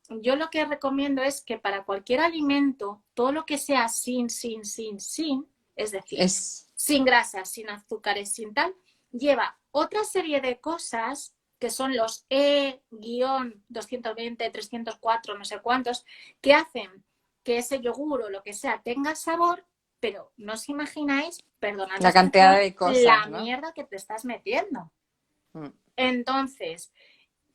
yo lo que recomiendo es que para cualquier alimento, todo lo que sea sin, es decir, sin grasas, sin azúcares, sin tal, lleva otra serie de cosas que son los E-220, 304, no sé cuántos, que hacen que ese yogur o lo que sea tenga sabor, pero no os imagináis, perdonad la cantidad de cosas, la ¿no? mierda que te estás metiendo. Entonces,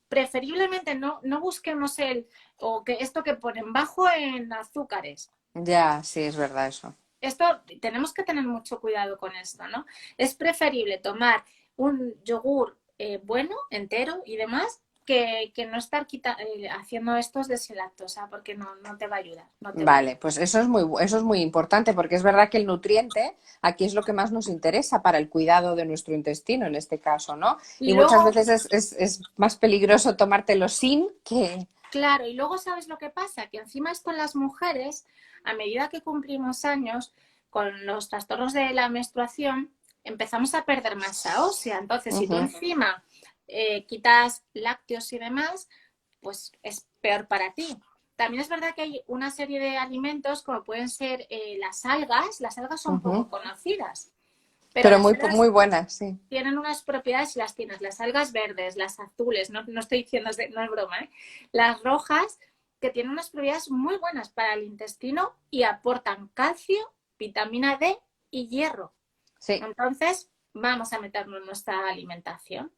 preferiblemente no busquemos esto que ponen bajo en azúcares. Ya, sí, es verdad eso. Esto, tenemos que tener mucho cuidado con esto, ¿no? Es preferible tomar un yogur bueno, entero y demás, que no estar haciendo estos de sin lactosa, porque no te va a ayudar. Vale, pues eso es muy importante, porque es verdad que el nutriente aquí es lo que más nos interesa para el cuidado de nuestro intestino, en este caso, ¿no? Y luego, muchas veces es más peligroso tomártelo sin que... Claro, y luego ¿sabes lo que pasa? Que encima esto en las mujeres, a medida que cumplimos años, con los trastornos de la menstruación, empezamos a perder masa ósea. Entonces, si tú encima quitas lácteos y demás, pues es peor para ti. También es verdad que hay una serie de alimentos, como pueden ser las algas. Las algas son poco conocidas. Pero muy buenas, sí. Tienen unas propiedades, las tienes, las algas verdes, las azules, no estoy diciendo, no es broma, las rojas, que tienen unas propiedades muy buenas para el intestino y aportan calcio, vitamina D y hierro. Sí. Entonces, vamos a meterlo en nuestra alimentación.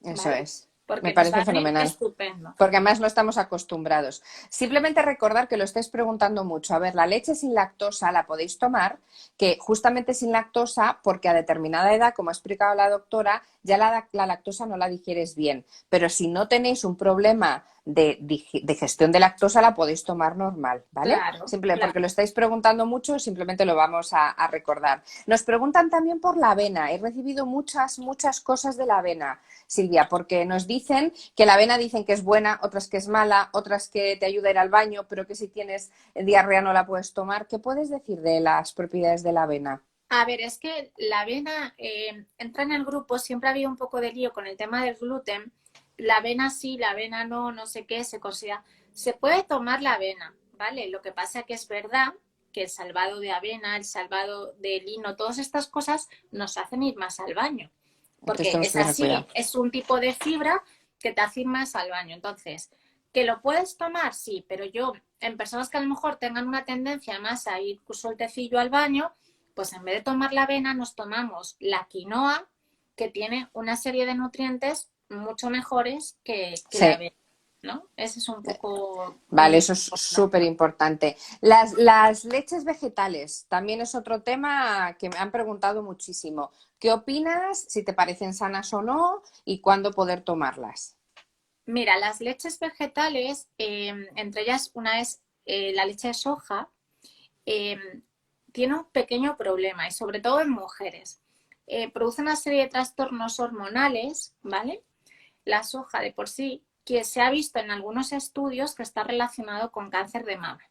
Eso es. Porque me parece fenomenal. Estupendo. Porque además no estamos acostumbrados. Simplemente recordar que lo estáis preguntando mucho. A ver, la leche sin lactosa la podéis tomar, que justamente sin lactosa, porque a determinada edad, como ha explicado la doctora, ya la lactosa no la digieres bien. Pero si no tenéis un problema de digestión de lactosa, la podéis tomar normal, ¿vale? Claro, Porque lo estáis preguntando mucho, simplemente lo vamos a recordar. Nos preguntan también por la avena. He recibido muchas cosas de la avena, Silvia, porque nos dicen que la avena dicen que es buena, otras que es mala, otras que te ayuda a ir al baño, pero que si tienes diarrea no la puedes tomar. ¿Qué puedes decir de las propiedades de la avena? A ver, es que la avena entra en el grupo, siempre ha habido un poco de lío con el tema del gluten. La avena sí, la avena no, no sé qué, se considera. Se puede tomar la avena, ¿vale? Lo que pasa que es verdad que el salvado de avena, el salvado de lino, todas estas cosas nos hacen ir más al baño. Porque es así, es un tipo de fibra que te hace ir más al baño. Entonces, ¿que lo puedes tomar? Sí, pero yo, en personas que a lo mejor tengan una tendencia más a ir sueltecillo al baño, pues en vez de tomar la avena nos tomamos la quinoa, que tiene una serie de nutrientes mucho mejores que la avena, ¿no? Ese es un poco... Vale, eso es súper importante. Las leches vegetales también es otro tema que me han preguntado muchísimo. ¿Qué opinas? Si te parecen sanas o no y cuándo poder tomarlas. Mira, las leches vegetales, entre ellas una es la leche de soja, tiene un pequeño problema y sobre todo en mujeres. Produce una serie de trastornos hormonales, ¿vale? La soja de por sí, que se ha visto en algunos estudios que está relacionado con cáncer de mama,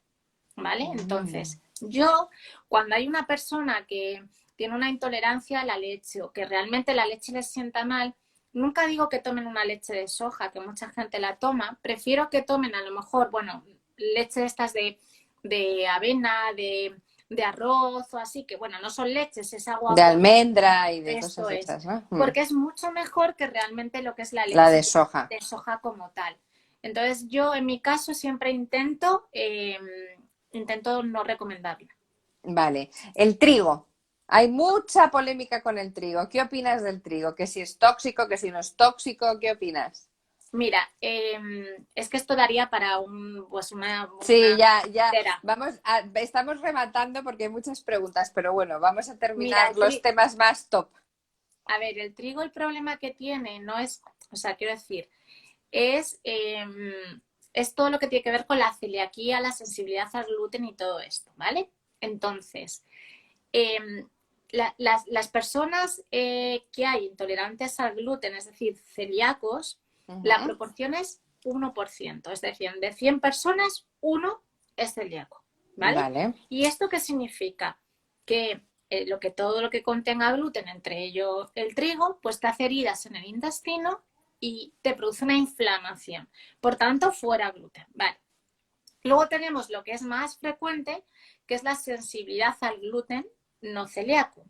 ¿vale? Entonces, Yo, cuando hay una persona que tiene una intolerancia a la leche o que realmente la leche les sienta mal, nunca digo que tomen una leche de soja, que mucha gente la toma. Prefiero que tomen a lo mejor, bueno, leche de estas de avena, de arroz o así, que bueno, no son leches, es agua De con... almendra y de Esto cosas de es, esas, ¿no? porque es mucho mejor que realmente lo que es la La leche de soja. de soja como tal. Entonces yo en mi caso siempre intento no recomendarla. Vale. El trigo. Hay mucha polémica con el trigo. ¿Qué opinas del trigo? ¿Que si es tóxico, que si no es tóxico? ¿Qué opinas? Mira, es que esto daría para Sí, una ya. entera. Estamos rematando porque hay muchas preguntas, pero bueno, vamos a Mira, terminar los temas más top. a ver, el trigo el problema que tiene no es, o sea, quiero decir, es, es todo lo que tiene que ver con la celiaquía, la sensibilidad al gluten y todo esto, ¿vale? Entonces, eh, las personas que hay intolerantes al gluten, es decir, celíacos, la Ujú. proporción es 1%, es decir, de 100 personas, uno es celíaco, ¿vale? Vale. ¿Y esto qué significa? Que todo lo que contenga gluten, entre ellos el trigo, pues te hace heridas en el intestino y te produce una inflamación. Por tanto, fuera gluten, ¿vale? Luego tenemos lo que es más frecuente, que es la sensibilidad al gluten no celíaco.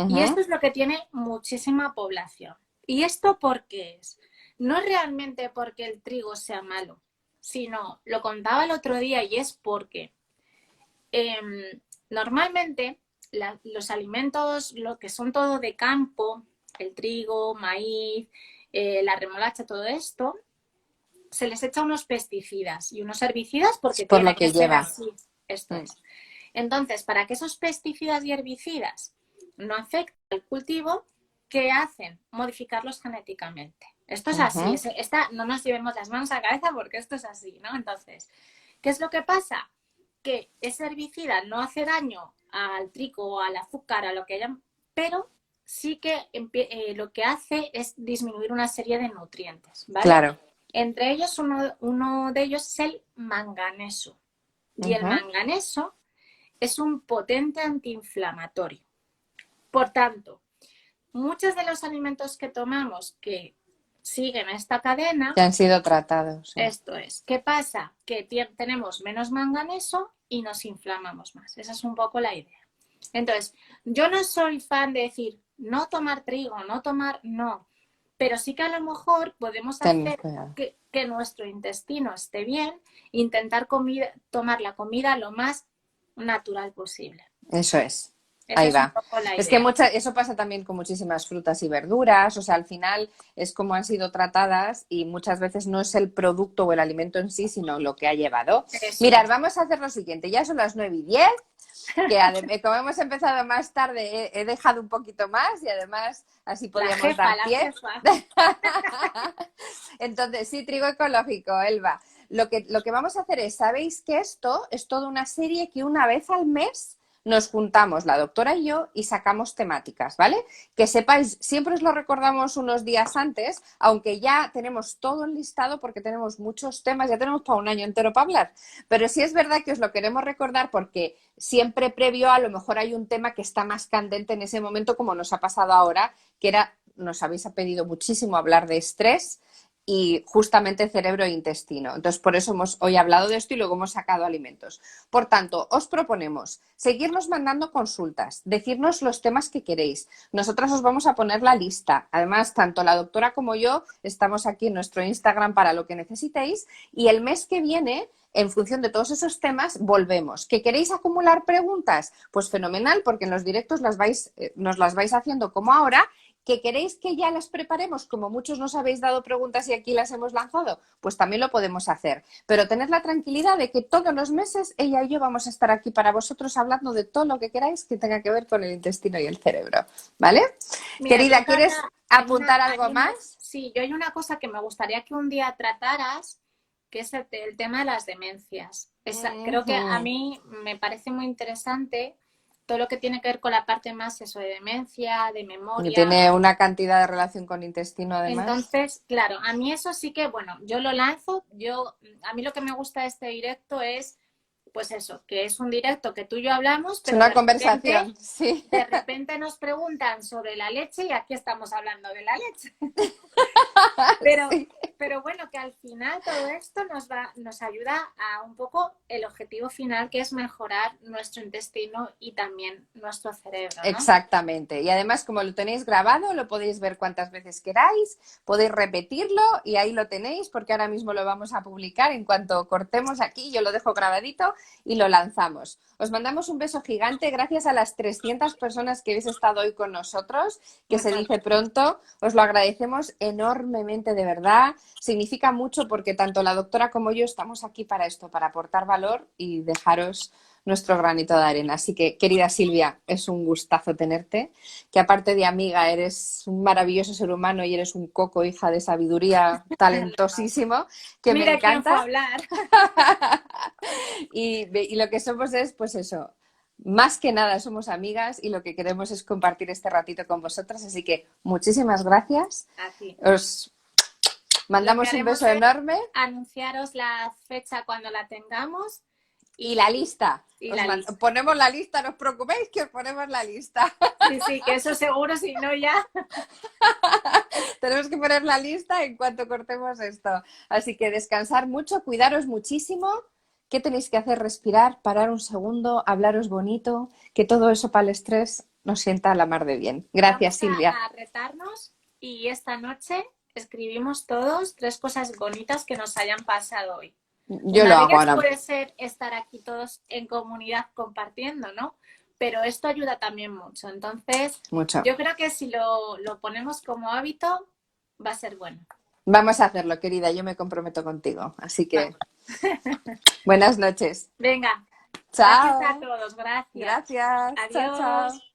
Y esto Ujú. es lo que tiene muchísima población. ¿Y esto por qué es? No es realmente porque el trigo sea malo, sino, lo contaba el otro día, y es porque normalmente los alimentos, lo que son todo de campo, el trigo, maíz, la remolacha, todo esto, se les echa unos pesticidas y unos herbicidas porque Por lo tiene que que ser lleva. así. Esto Mm. es. Entonces, para que esos pesticidas y herbicidas no afecten al cultivo, ¿qué hacen? Modificarlos genéticamente. Esto es así. Ujú. No nos llevemos las manos a la cabeza porque esto es así, ¿no? Entonces, ¿qué es lo que pasa? Que ese herbicida no hace daño al trigo, al azúcar, a lo que hayan, pero sí que lo que hace es disminuir una serie de nutrientes, ¿vale? Claro. Entre ellos, uno de ellos es el manganeso. Y el Ujú. manganeso es un potente antiinflamatorio. Por tanto, muchos de los alimentos que tomamos que siguen esta cadena, Que han sido tratados. Sí. esto es. ¿Qué pasa? Que tenemos menos manganeso y nos inflamamos más. Esa es un poco la idea. Entonces, yo no soy fan de decir no tomar trigo, no tomar, no. Pero sí que a lo mejor podemos Ten hacer cuidado. que nuestro intestino esté bien, intentar tomar la comida lo más natural posible. Eso es. Esa Ahí es un va. poco la Es que idea. eso pasa también con muchísimas frutas y verduras. O sea, al final es como han sido tratadas y muchas veces no es el producto o el alimento en sí, sino lo que ha llevado. Eso Mirad, es. vamos a hacer lo siguiente. Ya son las 9:10, que como hemos empezado más tarde, he dejado un poquito más y además así La podíamos jefa, dar la pie. jefa. Entonces, sí, trigo ecológico, Elba. Lo que vamos a hacer es, ¿sabéis que esto es toda una serie que una vez al mes nos juntamos la doctora y yo y sacamos temáticas, ¿vale? Que sepáis, siempre os lo recordamos unos días antes, aunque ya tenemos todo enlistado porque tenemos muchos temas, ya tenemos para un año entero para hablar, pero sí es verdad que os lo queremos recordar porque siempre previo a lo mejor hay un tema que está más candente en ese momento, como nos ha pasado ahora, que era, nos habéis pedido muchísimo hablar de estrés y justamente cerebro e intestino. Entonces, por eso hemos hoy hablado de esto y luego hemos sacado alimentos. Por tanto, os proponemos seguirnos mandando consultas, decirnos los temas que queréis. Nosotras os vamos a poner la lista. Además, tanto la doctora como yo estamos aquí en nuestro Instagram para lo que necesitéis y el mes que viene, en función de todos esos temas, volvemos. ¿Que queréis acumular preguntas? Pues fenomenal, porque en los directos nos las vais haciendo como ahora. ¿Que queréis que ya las preparemos, como muchos nos habéis dado preguntas y aquí las hemos lanzado? Pues también lo podemos hacer. Pero tened la tranquilidad de que todos los meses ella y yo vamos a estar aquí para vosotros hablando de todo lo que queráis que tenga que ver con el intestino y el cerebro. ¿Vale? Mira, yo, Querida, Carla, ¿quieres apuntar algo más? sí, yo hay una cosa que me gustaría que un día trataras, que es el tema de las demencias. Creo que a Ujú. mí me parece muy interesante todo lo que tiene que ver con la parte más eso de demencia, de Y memoria. tiene una cantidad de relación con intestino además. Entonces, claro, a mí eso sí que, bueno, yo lo lanzo, a mí lo que me gusta de este directo es pues eso, que es un directo que tú y yo hablamos, Es pero una conversación, sí. de repente nos preguntan sobre la leche y aquí estamos hablando de la leche. Pero, Sí. pero bueno, que al final todo esto nos ayuda a un poco el objetivo final, que es mejorar nuestro intestino y también nuestro cerebro, ¿no? Exactamente. Y además, como lo tenéis grabado, lo podéis ver cuantas veces queráis, podéis repetirlo y ahí lo tenéis, porque ahora mismo lo vamos a publicar. En cuanto cortemos aquí, yo lo dejo grabadito y lo lanzamos. Os mandamos un beso gigante. Gracias a las 300 personas que habéis estado hoy con nosotros, que se dice pronto. Os lo agradecemos enormemente, de verdad. Significa mucho porque tanto la doctora como yo estamos aquí para esto, para aportar valor y dejaros nuestro granito de arena. Así que, querida Silvia, es un gustazo tenerte, que aparte de amiga eres un maravilloso ser humano y eres un coco, hija de sabiduría, talentosísimo, que Mira me quién fue a encanta. hablar. Y lo que somos es, pues eso, más que nada somos amigas y lo que queremos es compartir este ratito con vosotras. Así que muchísimas gracias. Así. Os Lo que mandamos un haremos beso es enorme. anunciaros la fecha cuando la tengamos Y la lista. y la lista. Ponemos la lista, no os preocupéis que os ponemos la lista. Sí, sí, que eso seguro, si no ya. Tenemos que poner la lista en cuanto cortemos esto. Así que descansar mucho, cuidaros muchísimo. ¿Qué tenéis que hacer? Respirar, parar un segundo, hablaros bonito, que todo eso para el estrés nos sienta a la mar de bien. Gracias, Silvia. Vamos a retarnos y esta noche escribimos todos 3 cosas bonitas que nos hayan pasado hoy. Yo Una lo de hago ellas ahora. puede ser estar aquí todos en comunidad compartiendo, ¿no? Pero esto ayuda también mucho. Entonces, Mucho. yo creo que si lo ponemos como hábito, va a ser bueno. Vamos a hacerlo, querida. Yo me comprometo contigo. Así que buenas noches. Venga, Chao. gracias a todos. Gracias. Gracias. Chao, Adiós. chao.